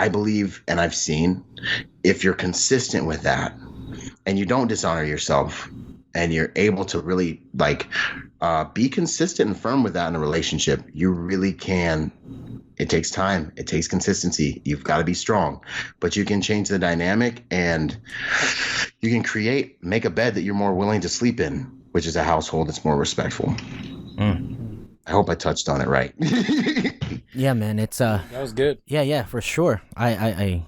I believe, and I've seen, if you're consistent with that and you don't dishonor yourself and you're able to really be consistent and firm with that in a relationship, you really can. It takes time. It takes consistency. You've got to be strong, but you can change the dynamic and you can make a bed that you're more willing to sleep in, which is a household that's more respectful. I hope I touched on it right. Yeah, man. It's that was good. Yeah, for sure. I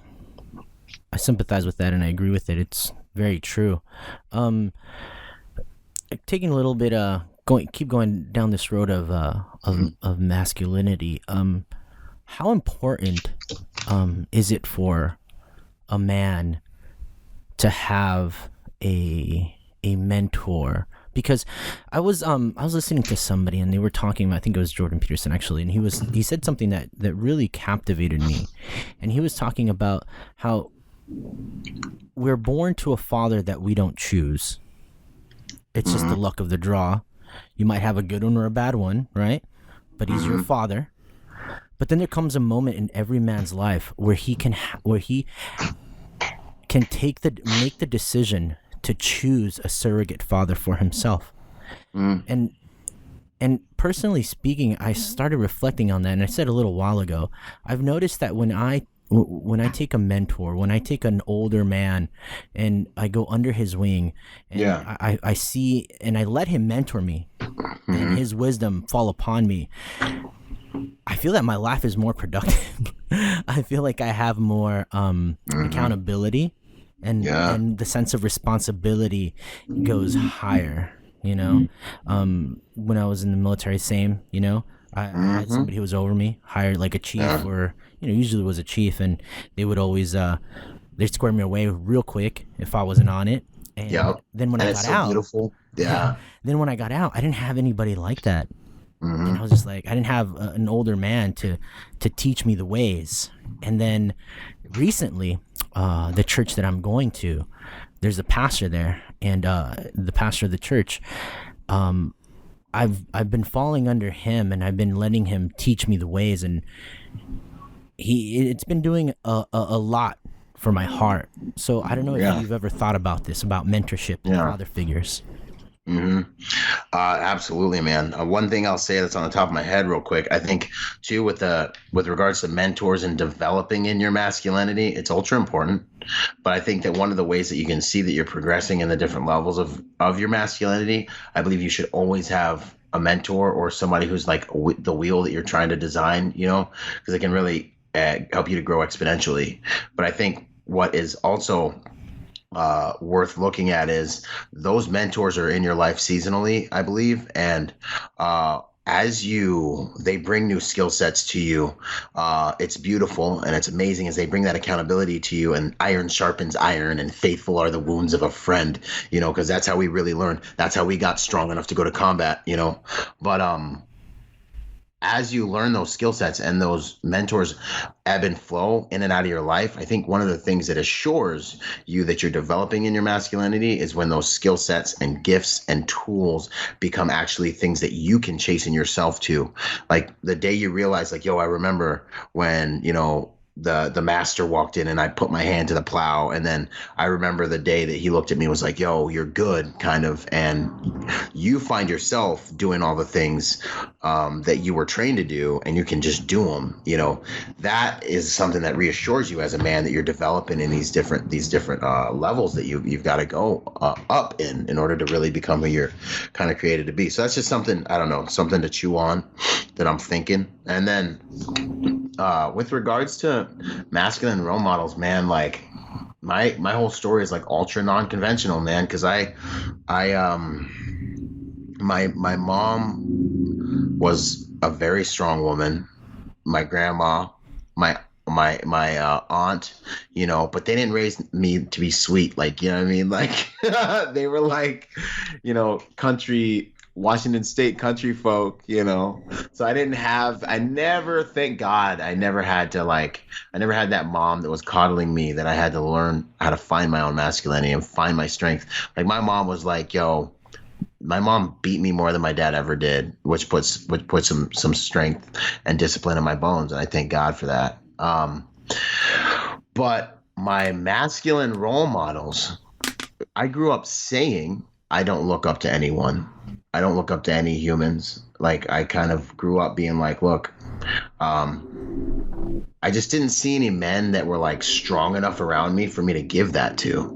sympathize with that and I agree with it. It's very true. Taking a little bit keep going down this road of masculinity. How important is it for a man to have a mentor? Because I was listening to somebody and they were talking about, I think it was Jordan Peterson actually, and he said something that really captivated me. And he was talking about how we're born to a father that we don't choose. It's just the luck of the draw. You might have a good one or a bad one, right? But he's your father. But then there comes a moment in every man's life where he can make the decision to choose a surrogate father for himself. And personally speaking, I started reflecting on that, and I said a little while ago, I've noticed that when I take a mentor, when I take an older man and I go under his wing and I see and I let him mentor me and his wisdom fall upon me, I feel that my life is more productive. I feel like I have more accountability and the sense of responsibility goes higher, you know? When I was in the military, same, you know? I had somebody who was over me, hired like a chief or, you know, usually was a chief, and they would always, they'd square me away real quick if I wasn't on it. And then when I got out, beautiful. Then when I got out, I didn't have anybody like that. And I was just like, I didn't have an older man to teach me the ways. And then recently, the church that I'm going to, there's a pastor there, and the pastor of the church, I've been falling under him, and I've been letting him teach me the ways, and it's been doing a lot for my heart. So I don't know if you've ever thought about this, about mentorship and father figures. Absolutely, man. One thing I'll say that's on the top of my head real quick, I think too, with regards to mentors and developing in your masculinity, it's ultra important. But I think that one of the ways that you can see that you're progressing in the different levels of your masculinity, I believe you should always have a mentor or somebody who's like the wheel that you're trying to design, you know, because it can really help you to grow exponentially. But I think what is also worth looking at is those mentors are in your life seasonally, I believe, and they bring new skill sets to you, it's beautiful and it's amazing as they bring that accountability to you, and iron sharpens iron and faithful are the wounds of a friend, you know, because that's how we really learn. That's how we got strong enough to go to combat, you know. But as you learn those skill sets and those mentors ebb and flow in and out of your life, I think one of the things that assures you that you're developing in your masculinity is when those skill sets and gifts and tools become actually things that you can chase in yourself too. Like the day you realize, like, yo, I remember when, the master walked in and I put my hand to the plow. And then I remember the day that he looked at me and was like, yo, you're good, kind of. And you find yourself doing all the things that you were trained to do, and you can just do them. That is something that reassures you as a man that you're developing in these different levels that you've got to go up in order to really become who you're kind of created to be. So that's just something, I don't know, something to chew on that I'm thinking. And then with regards to masculine role models, man, like my whole story is like ultra non-conventional, man, because my mom was a very strong woman. My grandma, my aunt, but they didn't raise me to be sweet, like, you know what I mean? Like they were like, country Washington State country folk, So I never, thank God, I never had that mom that was coddling me, that I had to learn how to find my own masculinity and find my strength. Like my mom was like, yo, my mom beat me more than my dad ever did, which puts some strength and discipline in my bones. And I thank God for that. But my masculine role models, I grew up saying, I don't look up to anyone. I don't look up to any humans. Like I kind of grew up being like, look, I just didn't see any men that were like strong enough around me for me to give that to.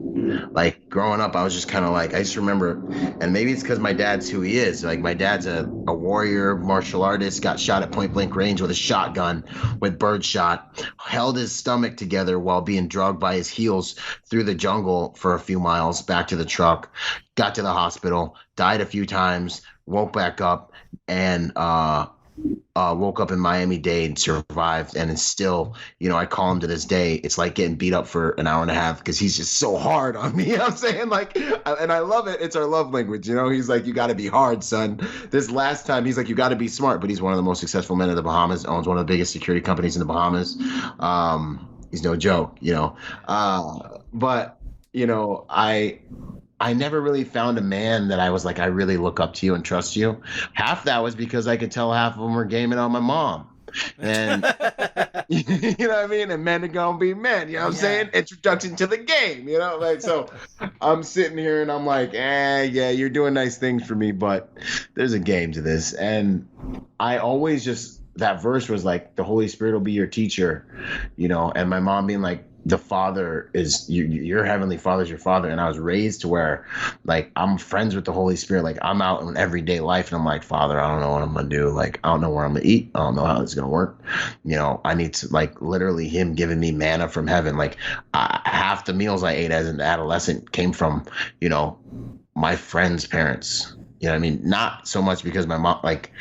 Like growing up, I was just kind of like, I just remember, and maybe it's because my dad's who he is. Like my dad's a warrior, martial artist, got shot at point blank range with a shotgun with birdshot, held his stomach together while being dragged by his heels through the jungle for a few miles back to the truck, got to the hospital, died a few times, woke back up, and woke up in Miami-Dade and survived, and is still, I call him to this day. It's like getting beat up for an hour and a half because he's just so hard on me. I'm saying, like, and I love it. It's our love language. He's like, you got to be hard, son. This last time, he's like, you got to be smart. But he's one of the most successful men in the Bahamas, owns one of the biggest security companies in the Bahamas. He's no joke, but, I never really found a man that I was like, I really look up to you and trust you. Half that was because I could tell half of them were gaming on my mom. And you know what I mean? And men are gonna be men, you know what I'm saying? Introduction to the game, like, so I'm sitting here and I'm like, yeah, you're doing nice things for me, but there's a game to this. And I always that verse was like, the Holy Spirit will be your teacher, and my mom being like, the Father is your heavenly Father is your Father. And I was raised to where, like, I'm friends with the Holy Spirit. Like, I'm out in everyday life and I'm like, Father, I don't know what I'm gonna do. Like, I don't know where I'm gonna eat. I don't know how this is gonna work. I need to, like, literally him giving me manna from heaven. Like, half the meals I ate as an adolescent came from, my friends' parents. You know what I mean? Not so much because my mom, like,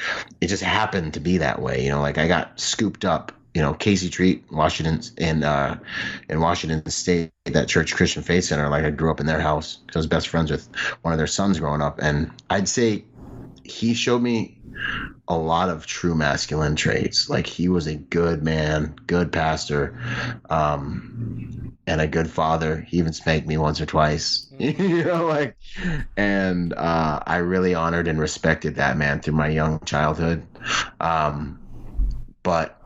it just happened to be that way. Like, I got scooped up, Casey Treat, Washington, in Washington State, that Church Christian Faith Center. Like, I grew up in their house because I was best friends with one of their sons growing up. And I'd say he showed me a lot of true masculine traits. Like, he was a good man, good pastor, and a good father. He even spanked me once or twice, and I really honored and respected that man through my young childhood. But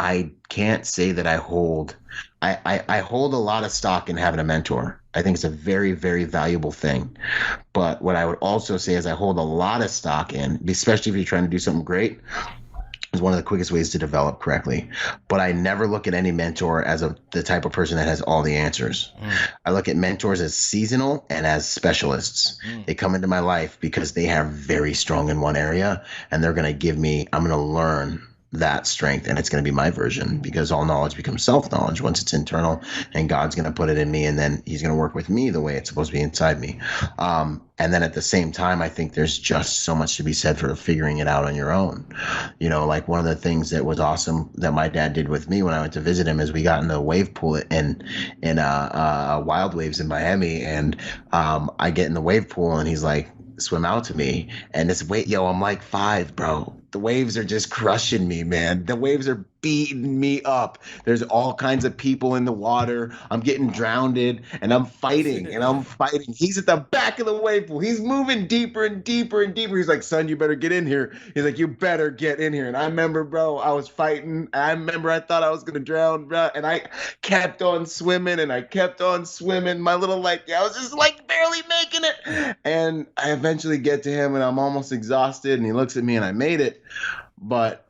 I can't say that I hold a lot of stock in having a mentor. I think it's a very, very valuable thing. But what I would also say is I hold a lot of stock in, especially if you're trying to do something great, is one of the quickest ways to develop correctly. But I never look at any mentor as the type of person that has all the answers. I look at mentors as seasonal and as specialists. They come into my life because they are very strong in one area, and they're going to I'm going to learn that strength, and it's going to be my version, because all knowledge becomes self-knowledge once it's internal, and God's going to put it in me, and then he's going to work with me the way it's supposed to be inside me. And then at the same time, I think there's just so much to be said for figuring it out on your own. Like, one of the things that was awesome that my dad did with me when I went to visit him is we got in the wave pool in Wild Waves in Miami, and I get in the wave pool and he's like, swim out to me, and I'm like 5, bro. the waves are just crushing me, man. The waves are beating me up. There's all kinds of people in the water. I'm getting drowned and I'm fighting and I'm fighting. He's at the back of the wave pool. He's moving deeper and deeper and deeper. He's like, son, you better get in here. He's like, you better get in here. And I remember, bro, I was fighting. I remember I thought I was going to drown, bro. And I kept on swimming and I kept on swimming. My little, like, I was just like barely making it. And I eventually get to him and I'm almost exhausted. And he looks at me and I made it. But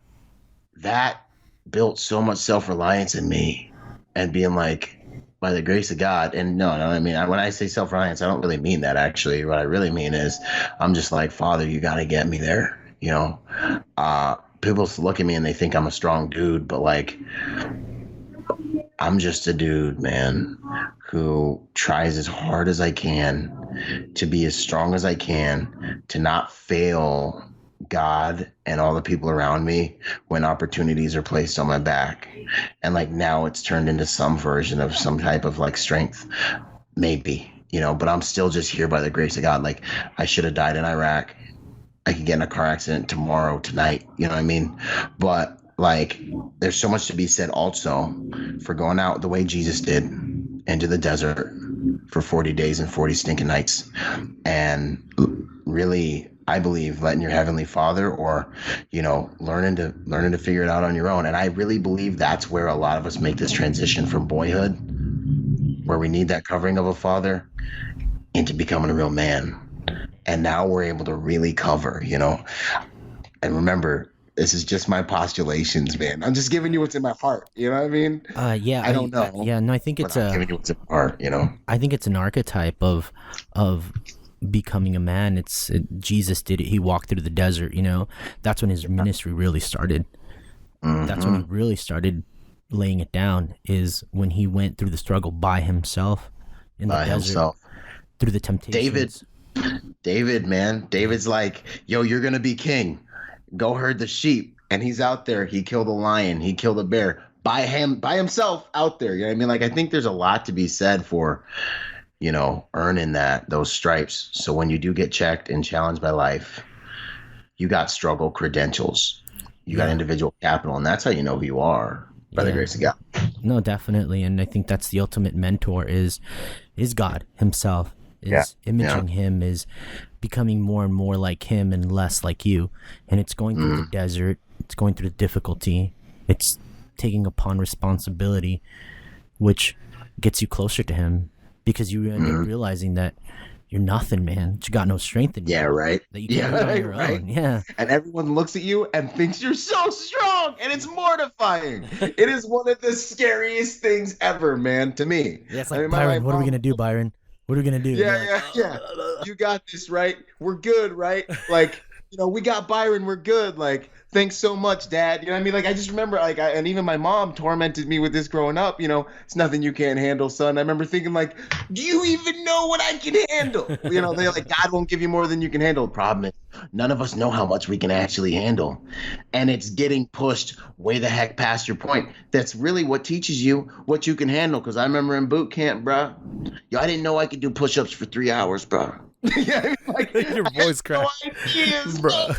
that built so much self-reliance in me and being like, by the grace of God. And no, I mean, when I say self-reliance, I don't really mean that actually. What I really mean is I'm just like, Father, you got to get me there. You know, people look at me and they think I'm a strong dude, but like, I'm just a dude, man, who tries as hard as I can to be as strong as I can, to not fail God and all the people around me when opportunities are placed on my back. And like now it's turned into some version of some type of like strength, maybe, you know, but I'm still just here by the grace of God. Like I should have died in Iraq. I could get in a car accident tomorrow, tonight, you know what I mean? But like there's so much to be said also for going out the way Jesus did into the desert for 40 days and 40 stinking nights. And really, I believe letting your heavenly Father, or, you know, learning to figure it out on your own. And I really believe that's where a lot of us make this transition from boyhood, where we need that covering of a father, into becoming a real man. And now we're able to really cover, you know. And remember, this is just my postulations, man. I'm just giving you what's in my heart. You know what I mean? Yeah. I don't know. Yeah, no, I think it's I'm giving you what's in my heart, you know. I think it's an archetype of becoming a man. Jesus did it. He walked through the desert, you know. That's when his ministry really started. Mm-hmm. That's when he really started laying it down, is when he went through the struggle by himself in the desert, through the temptations. David, man. David's like, yo, you're going to be king. Go herd the sheep. And he's out there. He killed a lion. He killed a bear by himself out there. You know what I mean? Like, I think there's a lot to be said for, you know, earning those stripes. So when you do get checked and challenged by life, you got struggle credentials. You got individual capital. And that's how you know who you are, by the grace of God. No, definitely. And I think that's the ultimate mentor is God himself. Is imaging him, is becoming more and more like him and less like you. And it's going through the desert, it's going through the difficulty, it's taking upon responsibility, which gets you closer to him, because you end up realizing that you're nothing, man. That you got no strength in you. Yeah, right. That you can't do it on your own. Yeah. And everyone looks at you and thinks you're so strong, and it's mortifying. It is one of the scariest things ever, man, to me. Yeah, it's like, Byron, what are we going to do, Byron? What are we going to do? Yeah. You got this, right? We're good, right? Like, you know, we got Byron, we're good. Like, thanks so much, Dad. You know what I mean? Like, I just remember, like, and even my mom tormented me with this growing up. You know, it's nothing you can't handle, son. I remember thinking, like, do you even know what I can handle? You know, they're like, God won't give you more than you can handle. The problem is, none of us know how much we can actually handle. And it's getting pushed way the heck past your point. That's really what teaches you what you can handle. Because I remember in boot camp, bro, I didn't know I could do push-ups for 3 hours, bro. Yeah, like, your voice cracked, bro.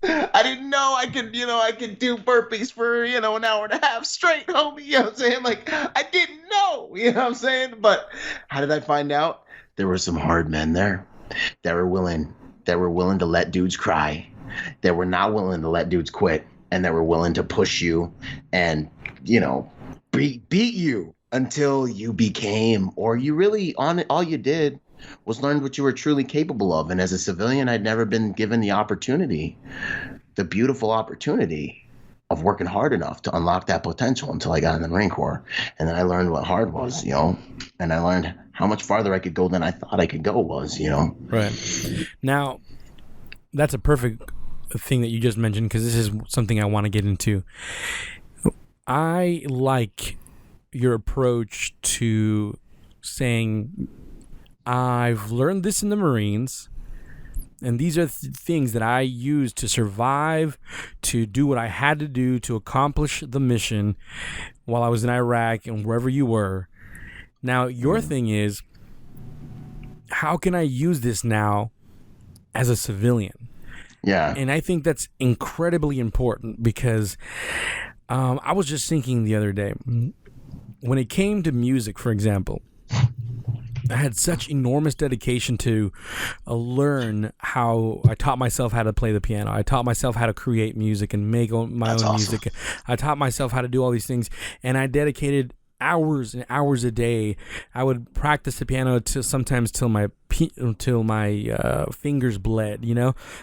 I didn't know I could do burpees for, an hour and a half straight, homie. You know what I'm saying? Like, I didn't know, you know what I'm saying? But how did I find out? There were some hard men there that were willing to let dudes cry, that were not willing to let dudes quit, and that were willing to push you and, beat you until you became, or you really, all you did was learn what you were truly capable of. And as a civilian, I'd never been given the beautiful opportunity of working hard enough to unlock that potential until I got in the Marine Corps. And then I learned what hard was, and I learned how much farther I could go than I thought I could go Right. Now, that's a perfect thing that you just mentioned, because this is something I want to get into. I like your approach to saying, I've learned this in the Marines, and these are things that I used to survive, to do what I had to do to accomplish the mission while I was in Iraq and wherever you were. Now, your thing is, how can I use this now as a civilian? Yeah. And I think that's incredibly important because I was just thinking the other day, when it came to music, for example, I had such enormous dedication to learn how. I taught myself how to play the piano. I taught myself how to create music and make my own music. I taught myself how to do all these things, and I dedicated hours and hours a day. I would practice the piano sometimes till my fingers bled,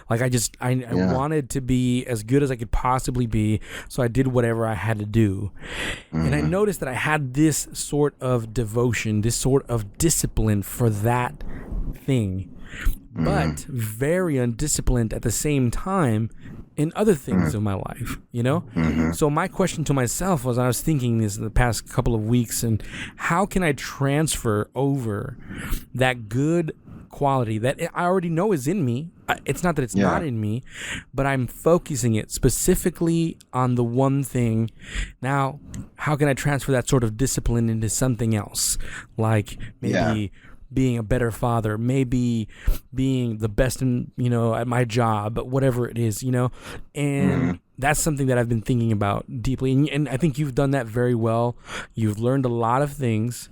like I wanted to be as good as I could possibly be, so I did whatever I had to do. And I noticed that I had this sort of devotion, this sort of discipline for that thing, but very undisciplined at the same time in other things of my life, So my question to myself was, I was thinking this in the past couple of weeks, and how can I transfer over that good quality that I already know is in me? It's not that it's not in me, but I'm focusing it specifically on the one thing. Now, how can I transfer that sort of discipline into something else? Like maybe being a better father, maybe being the best in, at my job, but whatever it is, and that's something that I've been thinking about deeply. And I think you've done that very well. You've learned a lot of things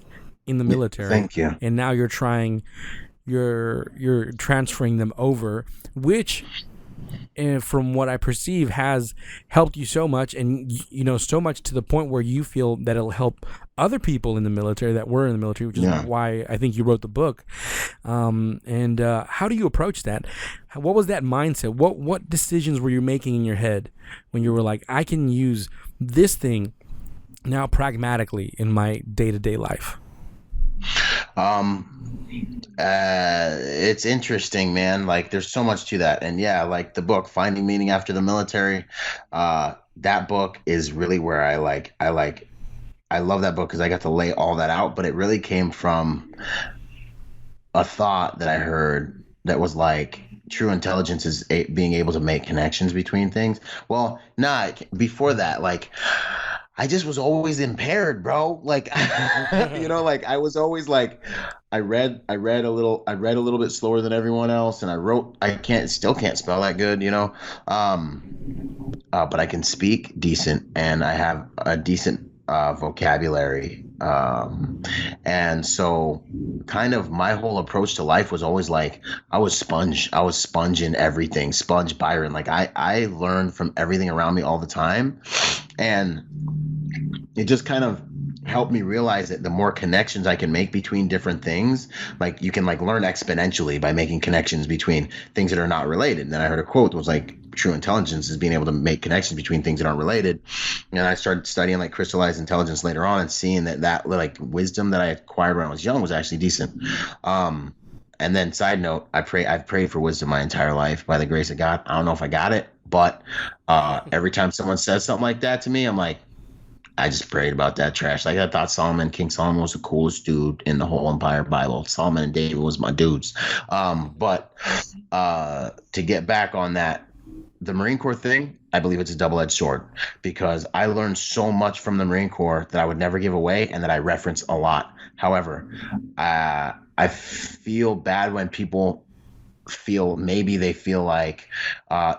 in the military. Thank you. And now you're transferring them over, which, from what I perceive, has helped you so much, and so much to the point where you feel that it'll help other people in the military that were in the military, which is why I think you wrote the book. And how do you approach that? What was that mindset? What decisions were you making in your head when you were like, I can use this thing now pragmatically in my day-to-day life? It's interesting, man. Like, there's so much to that. And like the book Finding Meaning After the Military, that book is really where I love that book, because I got to lay all that out. But it really came from a thought that I heard that was like, true intelligence is being able to make connections between things. Well, before that, like, I just was always impaired, bro. Like, like I was always like, I read a little bit slower than everyone else, and I still can't spell that good, but I can speak decent, and I have a decent vocabulary. And so kind of my whole approach to life was always like, I was sponge in everything, sponge Byron. Like I learned from everything around me all the time. And it just kind of helped me realize that the more connections I can make between different things, like you can like learn exponentially by making connections between things that are not related. And then I heard a quote that was like, true intelligence is being able to make connections between things that aren't related. And I started studying like crystallized intelligence later on, and seeing that like wisdom that I acquired when I was young was actually decent. And then side note, I've prayed for wisdom my entire life by the grace of God. I don't know if I got it, but every time someone says something like that to me, I'm like, I just prayed about that trash. Like, I thought King Solomon was the coolest dude in the whole entire Bible. Solomon and David was my dudes. But to get back on that, the Marine Corps thing, I believe it's a double-edged sword, because I learned so much from the Marine Corps that I would never give away and that I reference a lot. However, I feel bad when people feel like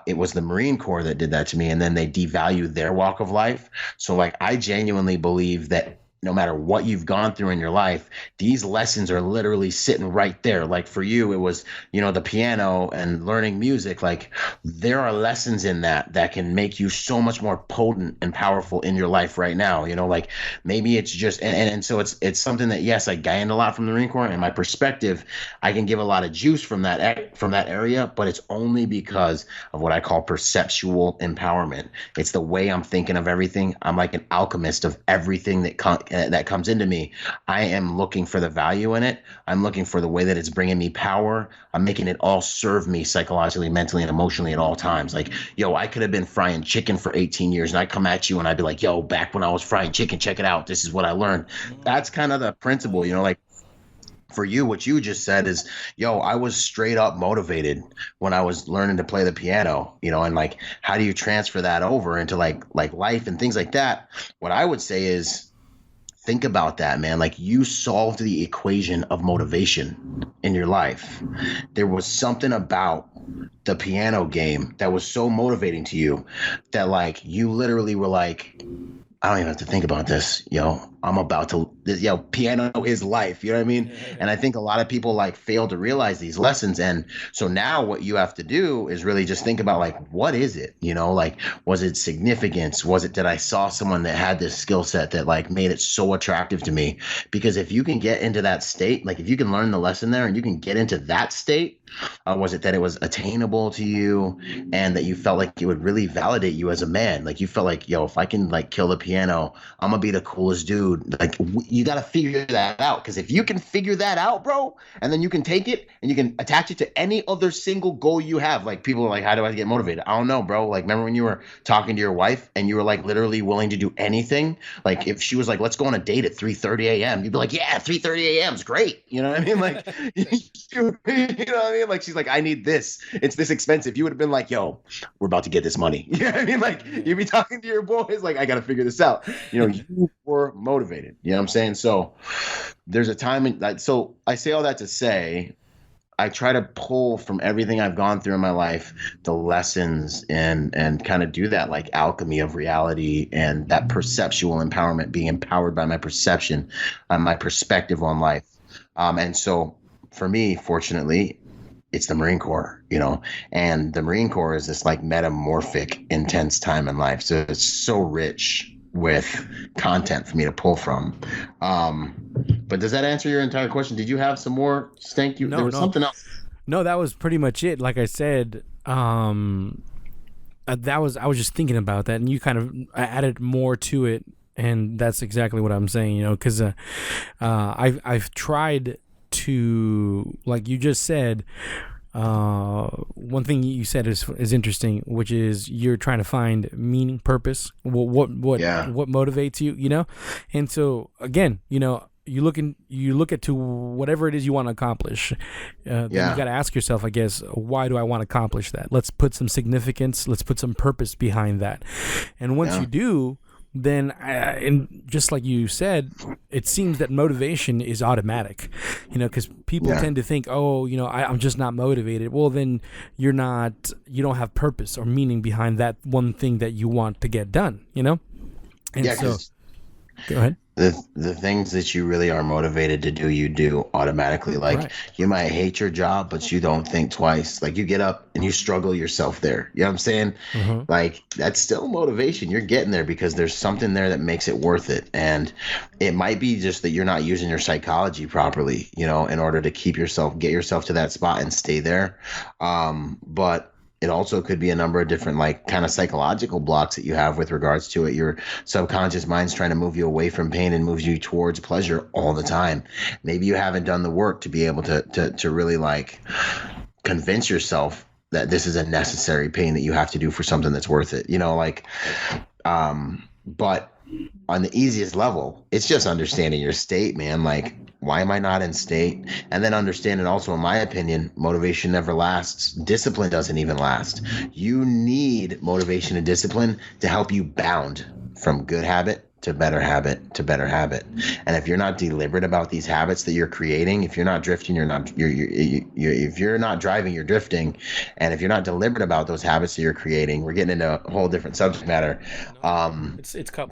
it was the Marine Corps that did that to me, and then they devalue their walk of life. So like, I genuinely believe that no matter what you've gone through in your life, these lessons are literally sitting right there. Like for you, it was, the piano and learning music. Like, there are lessons in that can make you so much more potent and powerful in your life right now. Like maybe it's just, and so it's something that, yes, I gained a lot from the Marine Corps, and my perspective, I can give a lot of juice from that area, but it's only because of what I call perceptual empowerment. It's the way I'm thinking of everything. I'm like an alchemist of everything that comes into me. I am looking for the value in it. I'm looking for the way that it's bringing me power. I'm making it all serve me psychologically, mentally, and emotionally at all times. Like, yo, I could have been frying chicken for 18 years, and I come at you and I'd be like, yo, back when I was frying chicken, check it out. This is what I learned. That's kind of the principle, like, for you, what you just said is, yo, I was straight up motivated when I was learning to play the piano, and like, how do you transfer that over into like life and things like that? What I would say is, think about that, man. Like, you solved the equation of motivation in your life. There was something about the piano game that was so motivating to you that like you literally were like, I don't even have to think about this, I'm about to, piano is life, you know what I mean? And I think a lot of people like fail to realize these lessons. And so now what you have to do is really just think about like, what is it? Like, was it significance? Was it that I saw someone that had this skill set that like made it so attractive to me? Because if you can get into that state, like if you can learn the lesson there and you can get into that state, was it that it was attainable to you and that you felt like it would really validate you as a man? Like you felt like, if I can like kill the piano, I'm gonna be the coolest dude. Like you got to figure that out, because if you can figure that out, bro, and then you can take it and you can attach it to any other single goal you have. Like people are like, how do I get motivated? I don't know, bro. Like remember when you were talking to your wife and you were like literally willing to do anything? Like if she was like, let's go on a date at 3:30 a.m. you'd be like, yeah, 3:30 a.m. is great. You know what I mean? Like, you know what I mean? Like she's like, I need this. It's this expensive. You would have been like, yo, we're about to get this money. You know what I mean? Like you'd be talking to your boys like, I got to figure this out. You were motivated. You know what I'm saying? So there's a time so I say all that to say I try to pull from everything I've gone through in my life the lessons and kind of do that like alchemy of reality and that perceptual empowerment, being empowered by my perception, my perspective on life. And so for me, fortunately, it's the Marine Corps, and the Marine Corps is this like metamorphic, intense time in life. So it's so rich with content for me to pull from. But does that answer your entire question? Did you have some more, Stank? There was something else. No, that was pretty much it. Like I said, I was just thinking about that, and you kind of added more to it, and that's exactly what I'm saying, because I've tried to, like you just said, one thing you said is interesting, which is you're trying to find meaning, purpose, what motivates you, and so again, you look at to whatever it is you want to accomplish. Then you got to ask yourself, I guess, why do I want to accomplish that? Let's put some significance, let's put some purpose behind that, and once you do, then and just like you said, it seems that motivation is automatic, because people tend to think, I'm just not motivated. Well, then you don't have purpose or meaning behind that one thing that you want to get done, And so, go ahead. The things that you really are motivated to do, you do automatically. Like right. You might hate your job, but you don't think twice. Like you get up and you struggle yourself there. You know what I'm saying? Mm-hmm. Like that's still motivation. You're getting there because there's something there that makes it worth it. And it might be just that you're not using your psychology properly, in order to get yourself to that spot and stay there. But it also could be a number of different like kind of psychological blocks that you have with regards to it. Your subconscious mind's trying to move you away from pain and moves you towards pleasure all the time. Maybe you haven't done the work to be able to really like convince yourself that this is a necessary pain that you have to do for something that's worth it. But on the easiest level, it's just understanding your state, man. Like, why am I not in state? And then understanding also, in my opinion, motivation never lasts. Discipline doesn't even last. You need motivation and discipline to help you bound from good habit to better habit to better habit. And if you're not deliberate about these habits that you're creating, if you're not drifting, if you're not driving, you're drifting. And if you're not deliberate about those habits that you're creating, we're getting into a whole different subject matter.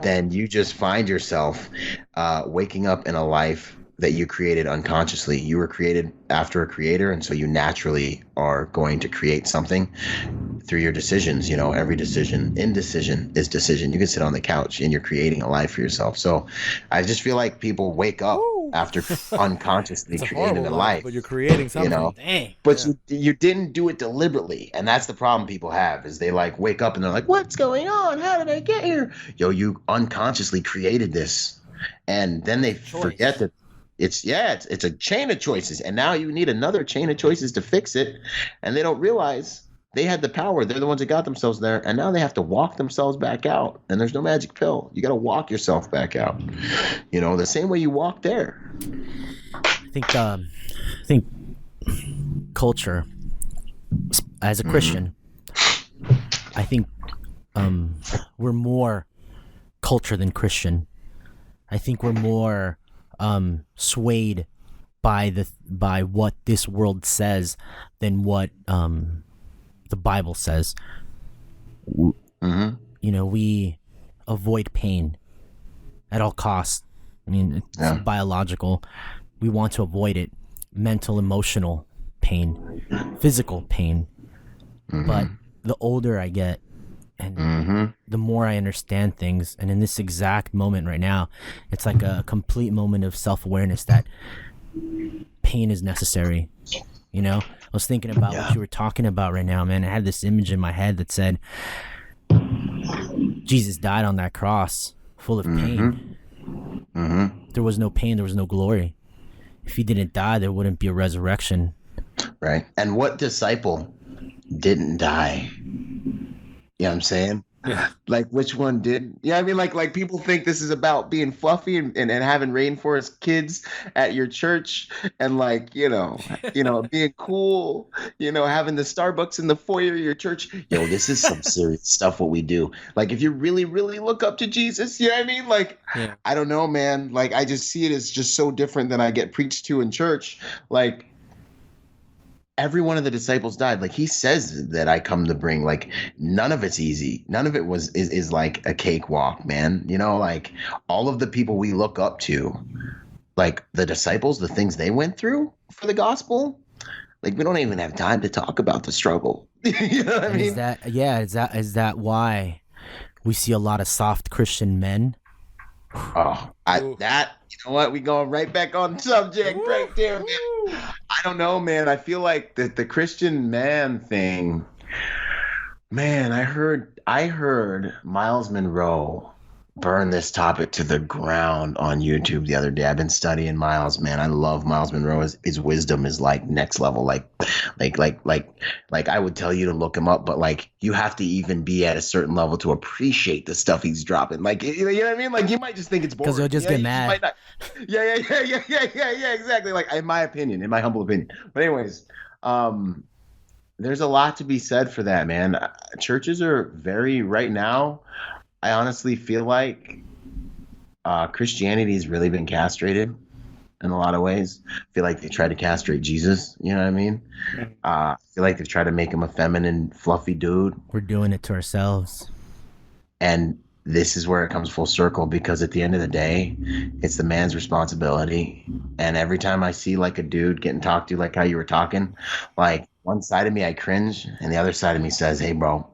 Then you just find yourself waking up in a life that you created unconsciously. You were created after a creator, and so you naturally are going to create something through your decisions. Every decision, indecision is decision. You can sit on the couch and you're creating a life for yourself. So I just feel like people wake up after unconsciously creating a life. But you're creating something. But you didn't do it deliberately. And that's the problem people have, is they like wake up and they're like, what's going on? How did I get here? You unconsciously created this. And then they forget that it's a chain of choices, and now you need another chain of choices to fix it, and they don't realize they had the power. They're the ones that got themselves there, and now they have to walk themselves back out, and there's no magic pill. You got to walk yourself back out, the same way you walk there. I think culture, as a Christian, I think we're more culture than Christian. I think we're more swayed by what this world says than what the Bible says. We avoid pain at all costs. I mean, it's biological. We want to avoid it. Mental, emotional pain, physical pain. But the older I get and the more I understand things, and in this exact moment right now, it's like a complete moment of self-awareness that pain is necessary. I was thinking about what you were talking about right now, man. I had this image in my head that said, Jesus died on that cross full of pain. There was no pain, there was no glory. If he didn't die, there wouldn't be a resurrection. Right. And what disciple didn't die? You know what I'm saying? Yeah. Like, which one did? Yeah, I mean, like people think this is about being fluffy and having rainforest kids at your church and being cool, having the Starbucks in the foyer of your church. Yo, this is some serious stuff what we do. Like, if you really, really look up to Jesus, you know what I mean? Like, I don't know, man. Like, I just see it as just so different than I get preached to in church. Like, every one of the disciples died. Like, he says that I come to bring, like, none of it's easy. None of it is like a cakewalk, man. Like, all of the people we look up to, like the disciples, the things they went through for the gospel, like, we don't even have time to talk about the struggle. You know what I mean? Is that why we see a lot of soft Christian men? You know what? We going right back on subject right there, man. I don't know, man. I feel like the Christian man thing, man, I heard Miles Monroe burn this topic to the ground on YouTube the other day. I've been studying Miles, man. I love Miles Monroe. His wisdom is like next level. Like I would tell you to look him up, but like you have to even be at a certain level to appreciate the stuff he's dropping. Like, you know what I mean? Like, you might just think it's boring. Because you'll just get mad. Yeah, exactly. Like, in my humble opinion. But anyways, there's a lot to be said for that, man. Churches are right now, I honestly feel like Christianity has really been castrated in a lot of ways. I feel like they tried to castrate Jesus. You know what I mean? I feel like they've tried to make him a feminine, fluffy dude. We're doing it to ourselves. And this is where it comes full circle, because at the end of the day, it's the man's responsibility. And every time I see like a dude getting talked to, like how you were talking, like one side of me, I cringe, and the other side of me says, hey, bro,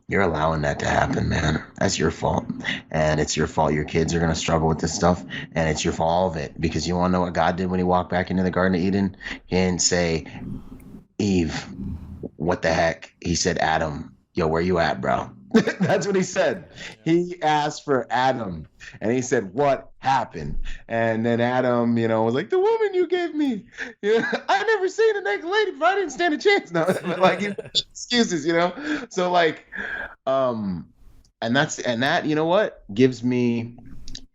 you're allowing that to happen, man. That's your fault. And it's your fault. Your kids are going to struggle with this stuff. And it's your fault, all of it. Because you want to know what God did when he walked back into the Garden of Eden? He didn't say, Eve, what the heck? He said, Adam, yo, where you at, bro? That's what he said. He asked for Adam. And he said, what happened? And then Adam, was like, the woman you gave me. I never seen a naked lady, but I didn't stand a chance. No, like, excuses, So like, and that, you know what, gives me,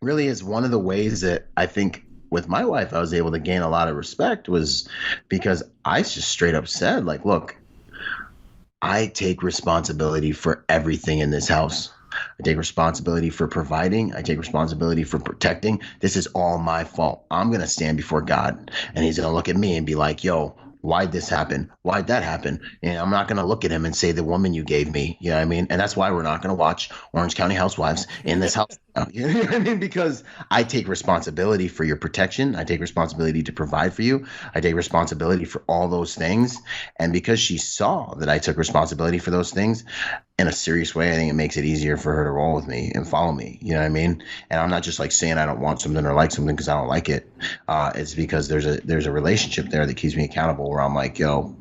really is one of the ways that I think with my wife I was able to gain a lot of respect, was because I just straight up said, like, look, I take responsibility for everything in this house. I take responsibility for providing. I take responsibility for protecting. This is all my fault. I'm going to stand before God, and he's going to look at me and be like, yo, why'd this happen? Why'd that happen? And I'm not going to look at him and say, the woman you gave me. You know what I mean? And that's why we're not going to watch Orange County Housewives in this house. You know what I mean? Because I take responsibility for your protection. I take responsibility to provide for you. I take responsibility for all those things. And because she saw that I took responsibility for those things in a serious way, I think it makes it easier for her to roll with me and follow me. You know what I mean? And I'm not just like saying I don't want something or like something because I don't like it. It's because there's a relationship there that keeps me accountable, where I'm like, yo,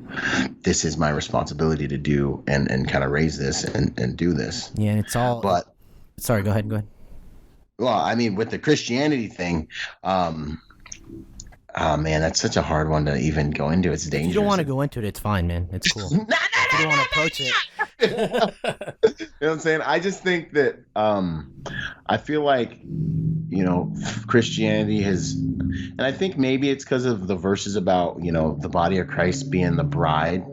this is my responsibility to do and kind of raise this and do this. Yeah, and it's all. But sorry, go ahead. Well, I mean, with the Christianity thing, man, that's such a hard one to even go into. It's dangerous. If you don't want to go into it, it's fine, man. It's cool. If you don't want to approach it. You know what I'm saying? I just think that I feel like, Christianity has, and I think maybe it's because of the verses about, the body of Christ being the bride.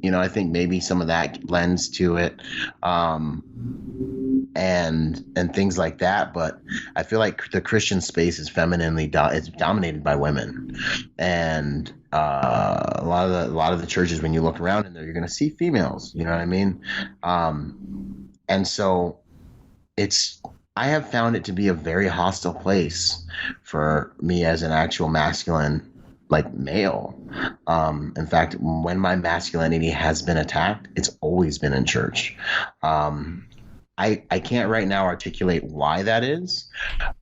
I think maybe some of that lends to it. and things like that. But I feel like the Christian space is it's dominated by women, and a lot of the churches, when you look around in there, you're going to see females. You know what I mean? And so I have found it to be a very hostile place for me as an actual masculine, like, male. In fact, when my masculinity has been attacked, it's always been in church. I can't right now articulate why that is,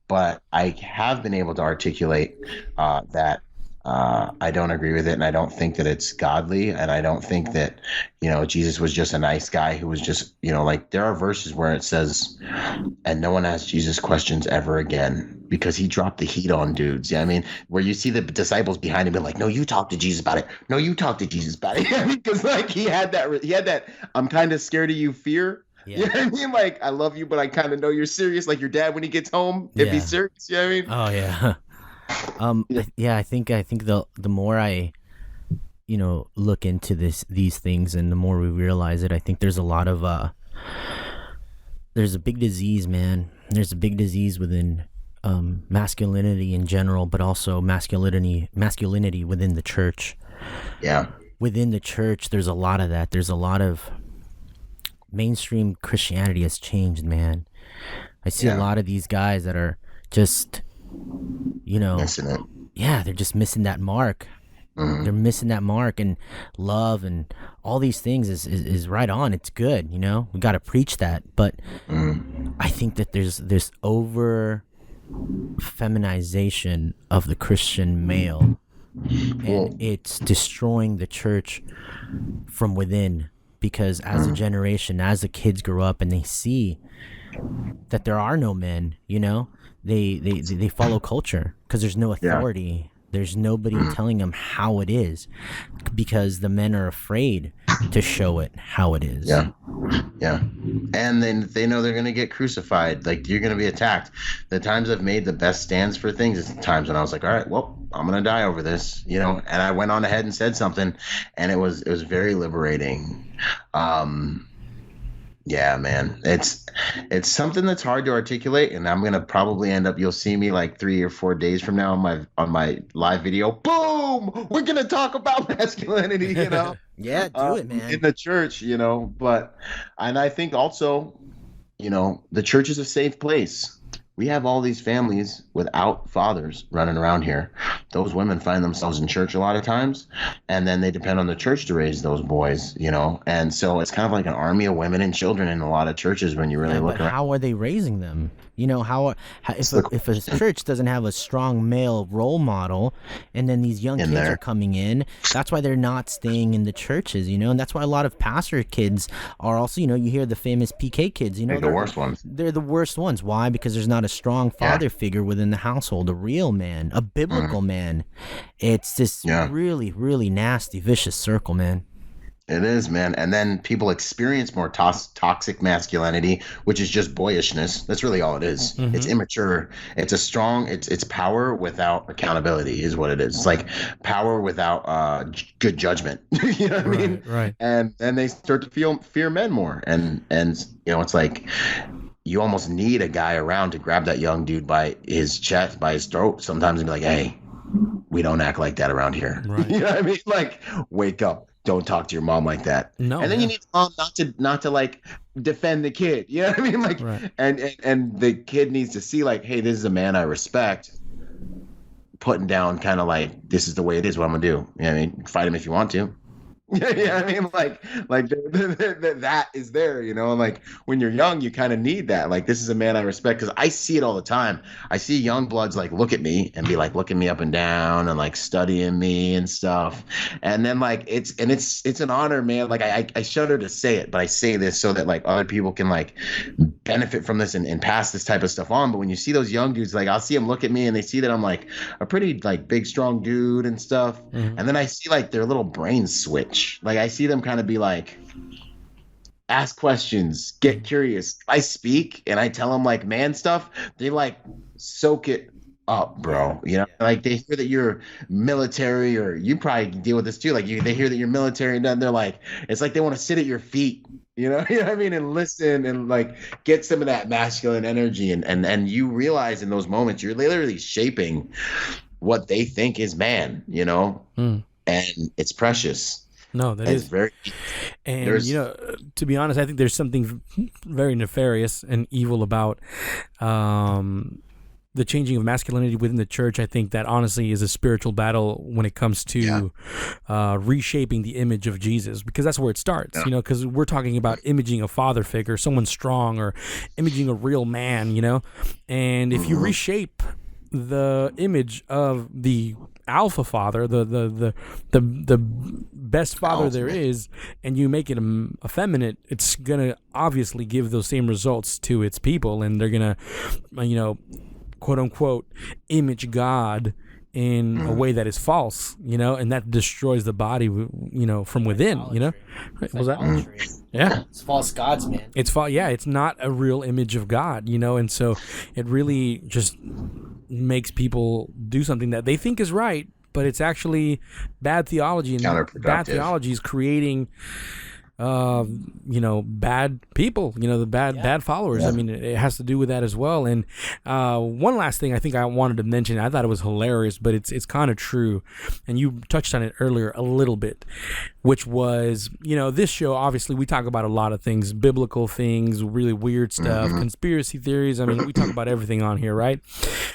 but I have been able to articulate that I don't agree with it, and I don't think that it's godly, and I don't think that, Jesus was just a nice guy who was just, like, there are verses where it says, and no one asked Jesus questions ever again because he dropped the heat on dudes. Yeah, I mean, where you see the disciples behind him being like, no, you talk to Jesus about it. No, you talk to Jesus about it. Because like he had that I'm kind of scared of you fear. Yeah. You know what I mean? Like, I love you, but I kind of know you're serious. Like your dad when he gets home, if he's serious. You know what I mean? Oh yeah. I think the more I look into these things, and the more we realize it, I think there's a lot of there's a big disease, man. There's a big disease within masculinity in general, but also masculinity within the church. Yeah. Within the church, there's a lot of that. There's a lot of mainstream Christianity has changed, man. I see a lot of these guys that are just, missing it. Yeah, they're just missing that mark. Mm-hmm. They're missing that mark, and love and all these things is right on. It's good, we got to preach that. But I think that there's this over feminization of the Christian male, and it's destroying the church from within. Because as a generation, as the kids grow up and they see that there are no men, they follow culture because there's no authority. Yeah. There's nobody telling them how it is, because the men are afraid to show it how it is. Yeah. And then they know they're going to get crucified. Like, you're going to be attacked. The times I've made the best stands for things is the times when I was like, all right, well, I'm going to die over this, and I went on ahead and said something, and it was very liberating. Yeah, man, it's something that's hard to articulate, and I'm gonna probably end up. You'll see me like 3 or 4 days from now on my live video. Boom! We're gonna talk about masculinity, Yeah, do it, man. In the church, But, and I think also, the church is a safe place. We have all these families without fathers running around here. Those women find themselves in church a lot of times, and then they depend on the church to raise those boys, And so it's kind of like an army of women and children in a lot of churches when you really look around. How are they raising them? If a church doesn't have a strong male role model, and then these young kids are coming in, that's why they're not staying in the churches, and that's why a lot of pastor kids are also, you hear the famous PK kids, they're the worst ones. They're the worst ones. Why? Because there's not a strong father figure within the household, a real man, a biblical man. It's this really, really nasty, vicious circle, man. It is, man. And then people experience more toxic masculinity, which is just boyishness. That's really all it is. Mm-hmm. It's immature. It's it's power without accountability is what it is. It's like power without good judgment. You know what I mean? Right. And then they start to fear men more. And it's like you almost need a guy around to grab that young dude by his chest, by his throat sometimes, and be like, hey, we don't act like that around here. Right. You know what I mean? Like, wake up. Don't talk to your mom like that. No. And then you need mom not to like defend the kid. You know what I mean? Like, right. and the kid needs to see like, hey, this is a man I respect. Putting down kind of like, this is the way it is. What I'm gonna do. You know what I mean? Fight him if you want to. Yeah, I mean, like that is there, and like when you're young, you kind of need that. Like, this is a man I respect, because I see it all the time. I see young bloods like look at me and be like looking me up and down and like studying me and stuff. And then like it's an honor, man. Like I shudder to say it, but I say this so that like other people can like benefit from this and pass this type of stuff on. But when you see those young dudes, like I'll see them look at me and they see that I'm like a pretty like big, strong dude and stuff. Mm-hmm. And then I see like their little brains switch. Like I see them kind of be like, ask questions, get curious. I speak and I tell them like man stuff. They like soak it up, bro. Like they hear that you're military, or you probably deal with this too. Like they hear that you're military, and then they're like, it's like they want to sit at your feet You know, you know what I mean? And listen and like get some of that masculine energy. And you realize in those moments, you're literally shaping what they think is man, you know? Mm. And it's precious. No, that It's is very, And there's, to be honest, I think there's something very nefarious and evil about the changing of masculinity within the church. I think that honestly is a spiritual battle when it comes to reshaping the image of Jesus, because that's where it starts. You know, because we're talking about imaging a father figure, someone strong, or imaging a real man. You know, and if you reshape the image of the alpha father, the best father there is, and you make it effeminate, it's gonna obviously give those same results to its people, and they're gonna, you know, quote unquote, image God in a way that is false, you know, and that destroys the body, you know, from within, you know. It's Was like that? idolatry. Yeah. It's false gods, man. It's yeah, it's not a real image of God, you know, and so it really just makes people do something that they think is right, but it's actually bad theology, and bad theology is creating you know, bad people, you know, the bad followers. I mean, it has to do with that as well. And one last thing I think I wanted to mention, I thought it was hilarious, but it's kind of true, and you touched on it earlier a little bit, which was, you know, this show, obviously we talk about a lot of things, biblical things, really weird stuff, conspiracy theories. I mean, we talk about everything on here, right?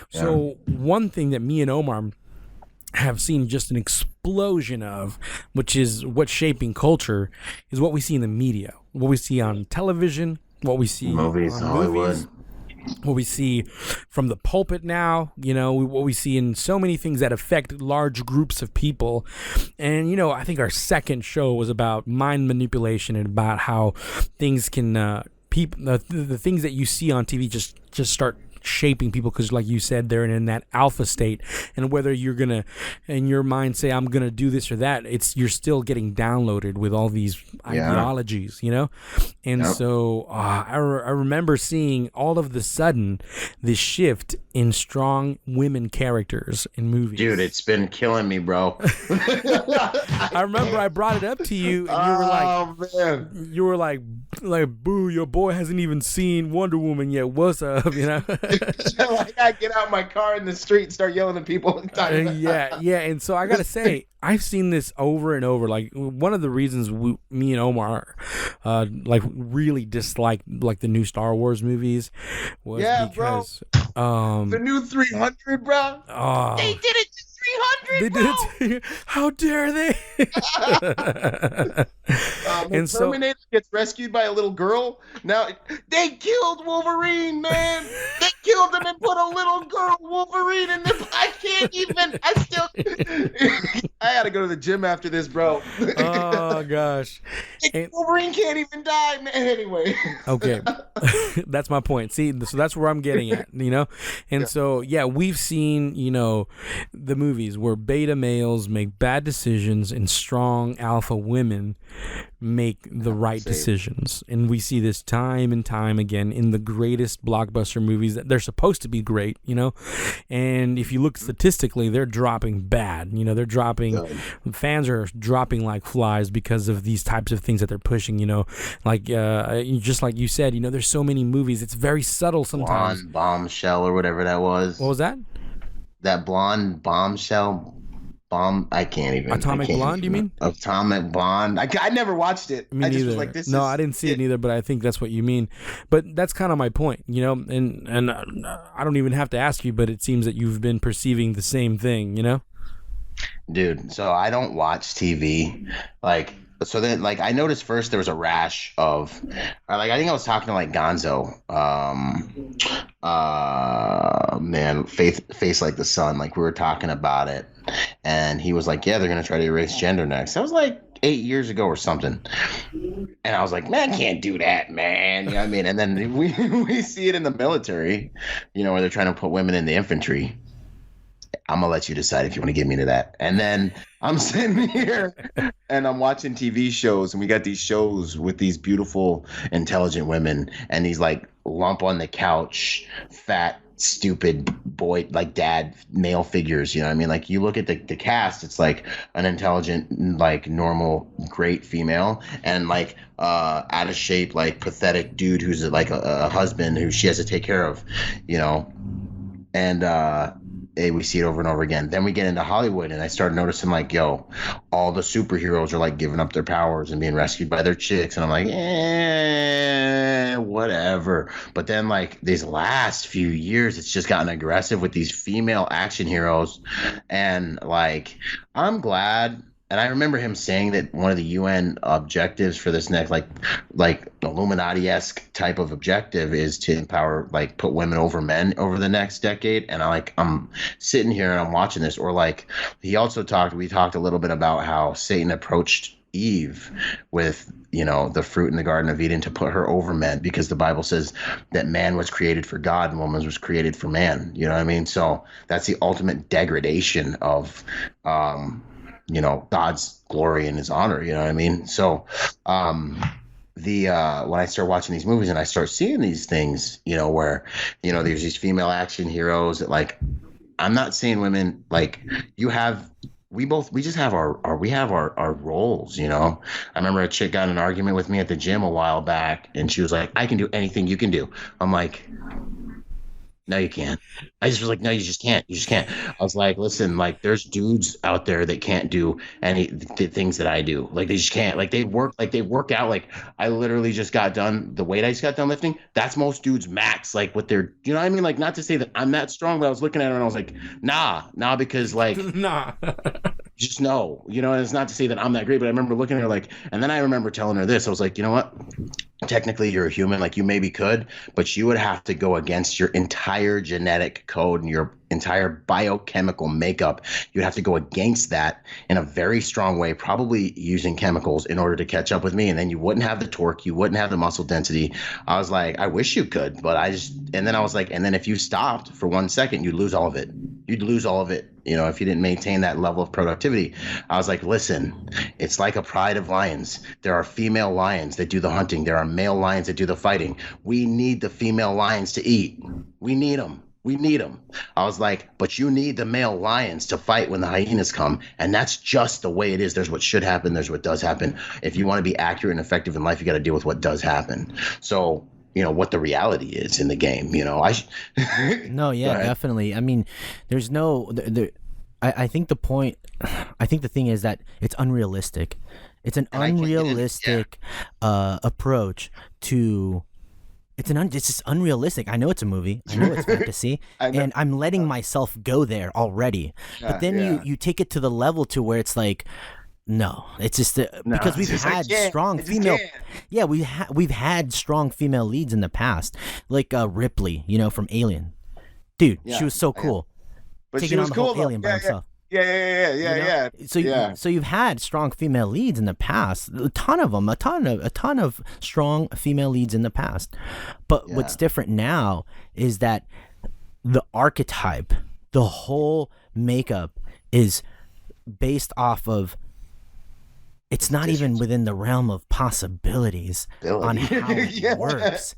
So one thing that me and Omar have seen just an explosion of, which is what's shaping culture, is what we see in the media, what we see on television, what we see movies, on Hollywood, what we see from the pulpit now, you know, what we see in so many things that affect large groups of people. And, you know, I think our second show was about mind manipulation and about how things can, the things that you see on TV just start shaping people, because like you said, they're in that alpha state, and whether you're gonna in your mind say I'm gonna do this or that, you're still getting downloaded with all these ideologies, you know. And so I remember seeing all of the sudden this shift in strong women characters in movies. Dude, it's been killing me, bro. I remember I brought it up to you, and you were like boo, your boy hasn't even seen Wonder Woman yet, what's up, you know. Like, I get out my car in the street and start yelling at people. And so I gotta say, I've seen this over and over. Like, one of the reasons me and Omar like really disliked like the new Star Wars movies was because the new 300, bro. They did it to 300. They did it. How dare they? And Terminator gets rescued by a little girl. Now they killed Wolverine, man. They killed him and put a little girl Wolverine in the. I can't even. I gotta go to the gym after this, bro. Oh gosh. Wolverine can't even die, man. Anyway. Okay, that's my point. See, so that's where I'm getting at, you know. And so we've seen, you know, the movies where beta males make bad decisions and strong alpha women make the right decisions, and we see this time and time again in the greatest blockbuster movies that they're supposed to be great, you know. And if you look statistically, they're dropping bad, you know. They're dropping, fans are dropping like flies because of these types of things that they're pushing, you know. Like just like you said, you know, there's so many movies, it's very subtle sometimes. Blonde Bombshell or whatever that was. What was that? That Blonde Bombshell I can't even. Atomic Blonde, you mean? Atomic Blonde. I never watched it. Me neither. Just was like, I didn't see it neither, but I think that's what you mean. But that's kind of my point, you know, and I don't even have to ask you, but it seems that you've been perceiving the same thing, you know? Dude, so I don't watch TV. So then, I noticed first there was a rash of, I think I was talking to Gonzo, man, face like the sun. Like, we were talking about it, and he was like, "Yeah, they're gonna try to erase gender next." That was like 8 years ago or something, and I was like, "Man, I can't do that, man." You know what I mean? And then we see it in the military, you know, where they're trying to put women in the infantry. I'm gonna let you decide if you want to get me to that. And then I'm sitting here and I'm watching TV shows, and we got these shows with these beautiful, intelligent women and these lump on the couch, fat stupid boy, like dad male figures. You know what I mean? Like you look at the cast, it's like an intelligent, like normal, great female, and like out of shape, like pathetic dude who's like a husband who she has to take care of, you know. And we see it over and over again. Then we get into Hollywood, and I started noticing, like, yo, all the superheroes are like giving up their powers and being rescued by their chicks, and I'm like, whatever. But then, like, these last few years, it's just gotten aggressive with these female action heroes, and like, I'm glad. And I remember him saying that one of the UN objectives for this next, like Illuminati-esque type of objective is to empower, like, put women over men over the next decade. And I'm sitting here and I'm watching this. Or like, we talked a little bit about how Satan approached Eve with, you know, the fruit in the Garden of Eden to put her over men, because the Bible says that man was created for God and woman was created for man. You know what I mean? So that's the ultimate degradation of, you know, God's glory and his honor, you know what I mean? So when I start watching these movies and I start seeing these things, you know, where, you know, there's these female action heroes that, like, I'm not saying women, like, we just have our roles, you know. I remember a chick got in an argument with me at the gym a while back, and she was like, I can do anything you can do. I'm like, no, you can't. I just was like, no, you just can't. You just can't. I was like, listen, like, there's dudes out there that can't do any things that I do. Like, they just can't. Like, they work out. Like, I literally just got done. The weight I just got done lifting, that's most dudes max. Like, what they're, you know what I mean? Like, not to say that I'm that strong, but I was looking at her and I was like, nah, because, like, nah. Just no, you know, and it's not to say that I'm that great, but I remember looking at her like, and then I remember telling her this. I was like, you know what? Technically, you're a human, like, you maybe could, but you would have to go against your entire genetic code and your entire biochemical makeup. You'd have to go against that in a very strong way, probably using chemicals in order to catch up with me. And then you wouldn't have the torque, you wouldn't have the muscle density. I was like, I wish you could, but and then I was like, and then if you stopped for 1 second, you'd lose all of it. You'd lose all of it, you know, if you didn't maintain that level of productivity. I was like, listen, it's like a pride of lions. There are female lions that do the hunting. There are male lions that do the fighting. We need the female lions to eat. We need them. We need them. I was like, but you need the male lions to fight when the hyenas come. And that's just the way it is. There's what should happen. There's what does happen. If you want to be accurate and effective in life, you got to deal with what does happen. So, you know, what the reality is in the game, you know, No, yeah, definitely. I mean, there's no, I think the thing is that it's unrealistic. It's an unrealistic approach to, it's just unrealistic. I know it's a movie. I know it's fantasy. And I'm letting myself go there already. But then you take it to the level to where it's like, no, it's just because we've had strong female. Yeah, we've had strong female leads in the past, like Ripley, you know, from Alien. Dude, she was so cool. But taking she was on the whole cool, alien by himself. Yeah. So you've had strong female leads in the past, a ton of strong female leads in the past. But what's different now is that the archetype, the whole makeup is based off of, it's not even within the realm of possibilities on how it works.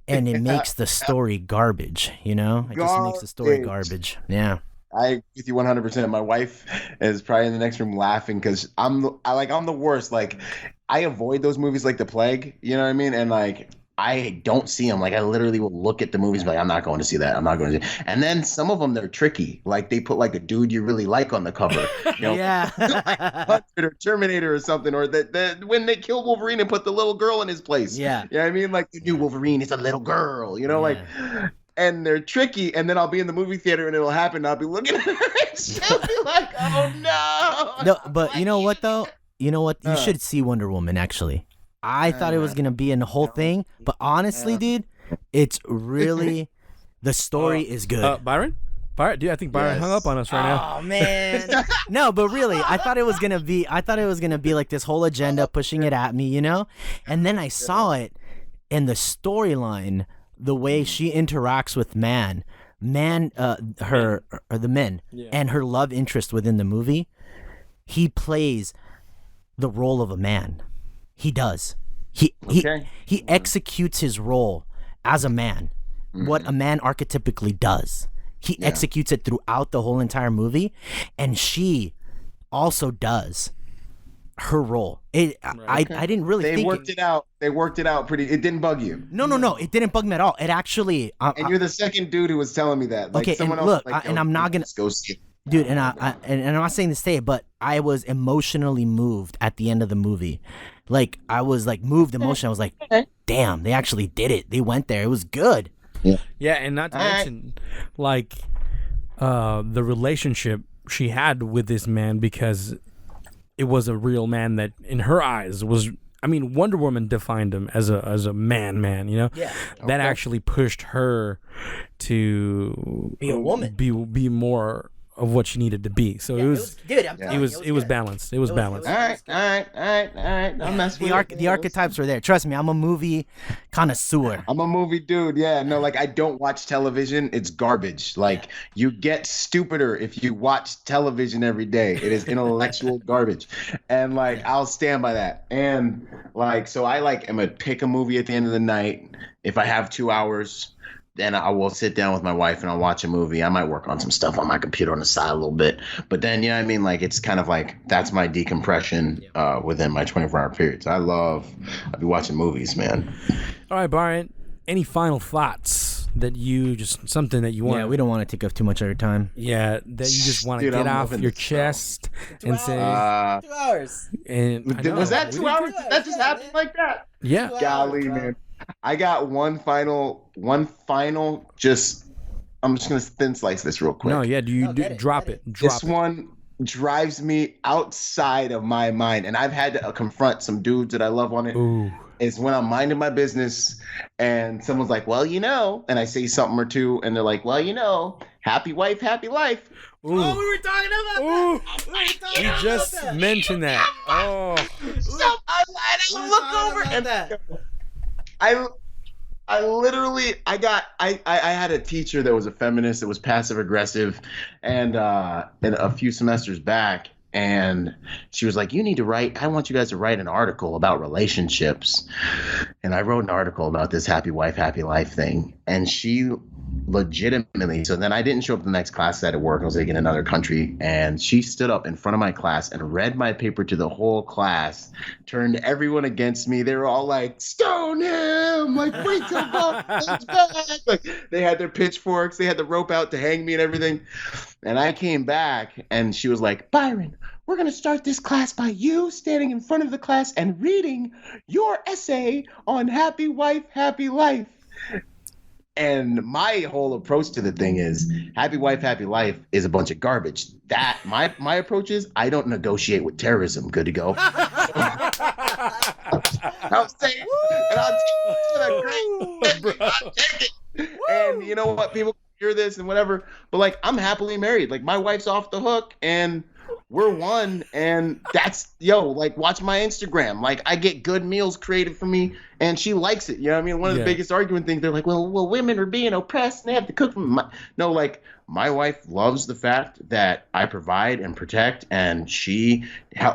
And it makes the story garbage, you know? It just makes the story garbage. Yeah. I agree with you 100%. My wife is probably in the next room laughing because I'm the worst. Like, I avoid those movies like the plague, you know what I mean? And like, I don't see them. Like, I literally will look at the movies and be like, I'm not going to see that. I'm not going to see it. And then some of them, they're tricky. Like, they put like a dude you really like on the cover. You know, yeah. Or Terminator or something. Or that when they kill Wolverine and put the little girl in his place. Yeah. You know what I mean? Like, the new Wolverine is a little girl, you know, like, and they're tricky. And then I'll be in the movie theater and it'll happen. And I'll be looking at her and she'll be like, oh no. No, but you know what though? You know what? You should see Wonder Woman, actually. I thought it was going to be in the whole thing, but honestly, dude, it's really, the story is good. Byron, dude, I think Byron hung up on us right now. Oh man. No, but really, I thought it was going to be like this whole agenda pushing it at me, you know? And then I saw it, and the storyline, the way she interacts with the men, and her love interest within the movie, he plays the role of a man. He does. He executes his role as a man what a man archetypically does. He executes it throughout the whole entire movie, and she also does her role. I didn't really think They worked it out pretty. It didn't bug you. No, it didn't bug me at all. It actually and you're the second dude who was telling me that. Like, okay, someone and else, look, and I'm not gonna go see it. Dude, and I'm not saying this today, but I was emotionally moved at the end of the movie. Like, I was like moved emotionally. I was like, damn, they actually did it. They went there. It was good. Yeah, and not to mention, like, the relationship she had with this man, because it was a real man that, in her eyes, was. I mean, Wonder Woman defined him as a man, you know? Yeah. That actually pushed her to Be a woman. Be more of what she needed to be. So it was balanced. It was balanced. All right. I'm messing with the archetypes were there. Trust me, I'm a movie connoisseur. I'm a movie dude. Yeah, no, like, I don't watch television. It's garbage. Like, you get stupider if you watch television every day. It is intellectual garbage. And, like, I'll stand by that. And, like, so I, like, am going to pick a movie at the end of the night. If I have 2 hours, then I will sit down with my wife and I'll watch a movie. I might work on some stuff on my computer on the side a little bit. But then, you know what I mean? Like, it's kind of like, that's my decompression within my 24-hour periods. I'll be watching movies, man. All right, Byron, any final thoughts that something that you want? Yeah, we don't want to take up too much of your time. Yeah, that you just want to get off your chest and say. 2 hours. And was that 2 hours? That just happened like that? Yeah. Golly, man. I got one final, just, I'm just going to thin slice this real quick. No, yeah, drop it. This one drives me outside of my mind, and I've had to confront some dudes that I love on it. Ooh. Is when I'm minding my business and someone's like, well, you know, and I say something or two, and they're like, well, you know, happy wife, happy life. Ooh. Oh, we were talking about that. We just mentioned that. Oh. So I look over and I literally I had a teacher that was a feminist that was passive aggressive, and a few semesters back, and she was like, I want you guys to write an article about relationships. And I wrote an article about this happy wife, happy life thing. And she legitimately, so then I didn't show up the next class. I had to work. I was like in another country, and she stood up in front of my class and read my paper to the whole class, turned everyone against me. They were all like, stone him, like, wait till Bob comes back. Like, they had their pitchforks, they had the rope out to hang me and everything. And I came back, and she was like, Byron, we're going to start this class by you standing in front of the class and reading your essay on happy wife, happy life. And my whole approach to the thing is, happy wife, happy life is a bunch of garbage. That my approach is, I don't negotiate with terrorism. Good to go. I'm saying, and I'll take it. And you know what? People hear this and whatever, but like, I'm happily married. Like, my wife's off the hook, and we're one, and that's, like, watch my Instagram. Like, I get good meals created for me, and she likes it. You know what I mean? One of the biggest argument things, they're like, well, women are being oppressed, and they have to cook for me. No, like, my wife loves the fact that I provide and protect, and she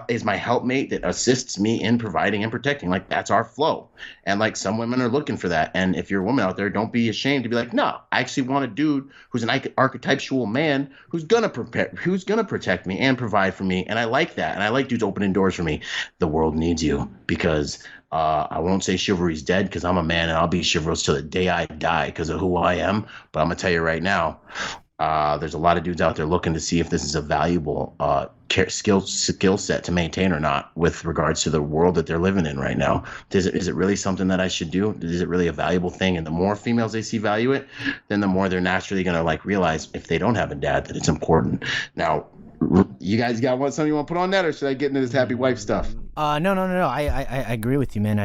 is my helpmate that assists me in providing and protecting. Like, that's our flow. And, like, some women are looking for that. And if you're a woman out there, don't be ashamed to be like, no, I actually want a dude who's an archetypal man who's gonna protect me and provide for me. And I like that. And I like dudes opening doors for me. The world needs you, because I won't say chivalry's dead, because I'm a man and I'll be chivalrous till the day I die because of who I am. But I'm gonna tell you right now, there's a lot of dudes out there looking to see if this is a valuable skill set to maintain or not, with regards to the world that they're living in right now. Is it really something that I should do? Is it really a valuable thing? And the more females they see value it, then the more they're naturally going to, like, realize, if they don't have a dad, that it's important. Now, you guys got something you want to put on that, or should I get into this happy wife stuff? No. I agree with you, man.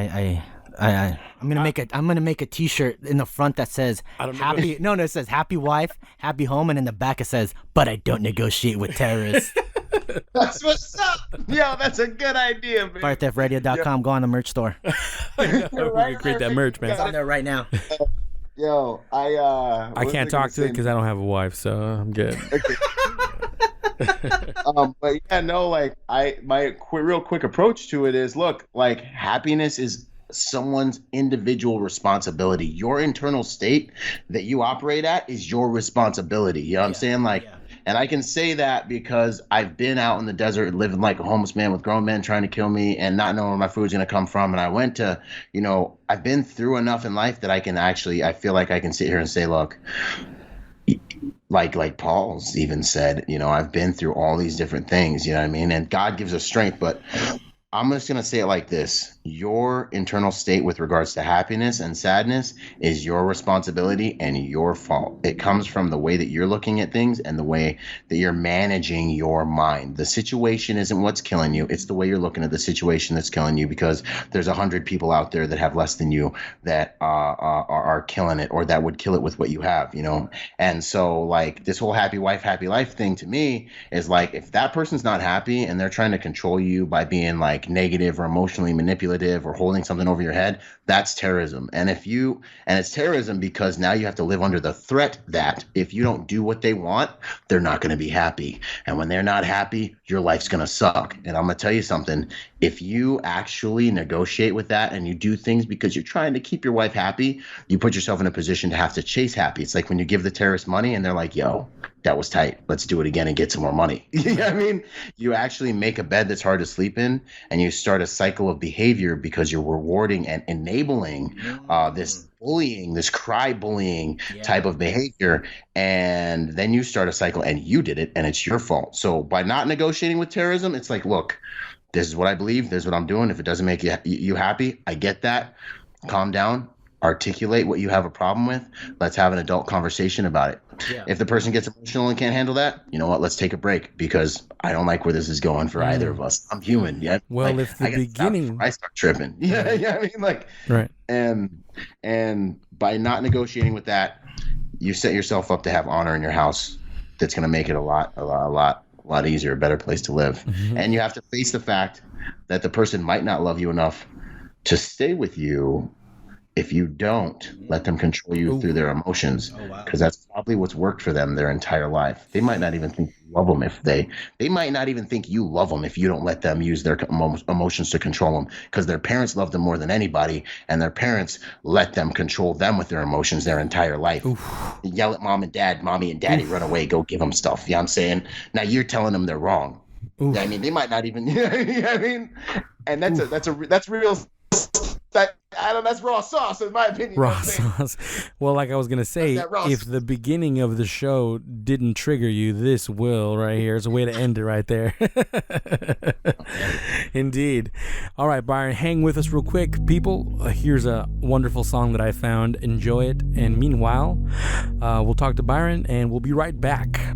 I'm gonna make a T-shirt in the front that says happy. No, it says happy wife, happy home, and in the back it says, but I don't negotiate with terrorists. That's what's up. Yo, that's a good idea, man. FireTheftRadio.com. Go on the merch store. We can create that merch, man. It's on there right now. Yo, I can't talk to it because I don't have a wife, so I'm good. Okay. But yeah, no, like, my real quick approach to it is, look, like, happiness is someone's individual responsibility. Your internal state that you operate at is your responsibility. You know what I'm saying? Like, and I can say that because I've been out in the desert living like a homeless man with grown men trying to kill me and not knowing where my food's going to come from. And I went to, you know, I've been through enough in life that I feel like I can sit here and say, look, like Paul's even said, you know, I've been through all these different things, you know what I mean? And God gives us strength, but I'm just going to say it like this. Your internal state with regards to happiness and sadness is your responsibility and your fault. It comes from the way that you're looking at things and the way that you're managing your mind. The situation isn't what's killing you. It's the way you're looking at the situation that's killing you, because there's 100 people out there that have less than you that are killing it, or that would kill it with what you have, you know? And so like this whole happy wife, happy life thing to me is like, if that person's not happy and they're trying to control you by being like negative or emotionally manipulative or holding something over your head, that's terrorism. And it's terrorism because now you have to live under the threat that if you don't do what they want, they're not going to be happy. And when they're not happy, your life's going to suck. And I'm going to tell you something. If you actually negotiate with that and you do things because you're trying to keep your wife happy, you put yourself in a position to have to chase happy. It's like when you give the terrorists money and they're like, yo, that was tight. Let's do it again and get some more money. You know what I mean? You actually make a bed that's hard to sleep in, and you start a cycle of behavior because you're rewarding and enabling this bullying, this cry bullying type of behavior. And then you start a cycle and you did it and it's your fault. So by not negotiating with terrorism, it's like, look, this is what I believe. This is what I'm doing. If it doesn't make you happy, I get that. Calm down. Articulate what you have a problem with. Let's have an adult conversation about it. Yeah. If the person gets emotional and can't handle that, you know what? Let's take a break, because I don't like where this is going for either of us. I'm human. Yeah. Well, like, if the beginning, I start tripping. Yeah. Yeah. I mean, like, right. And by not negotiating with that, you set yourself up to have honor in your house. That's going to make it a lot easier, a better place to live. Mm-hmm. And you have to face the fact that the person might not love you enough to stay with you if you don't let them control you through their emotions, because that's probably what's worked for them their entire life. They might not even think you love them if they might not even think you love them if you don't let them use their emotions to control them, because their parents love them more than anybody, and their parents let them control them with their emotions their entire life. They yell at mom and dad, mommy and daddy, run away, go give them stuff. You know what I'm saying? Now you're telling them they're wrong. I mean, they might not even, you know what I mean? And that's real. That's raw sauce, in my opinion. Raw sauce. Well, like I was going to say, if the beginning of the show didn't trigger you, this will right here. It's a way to end it right there. Indeed. All right, Byron, hang with us real quick. People, here's a wonderful song that I found. Enjoy it. And meanwhile, we'll talk to Byron, and we'll be right back.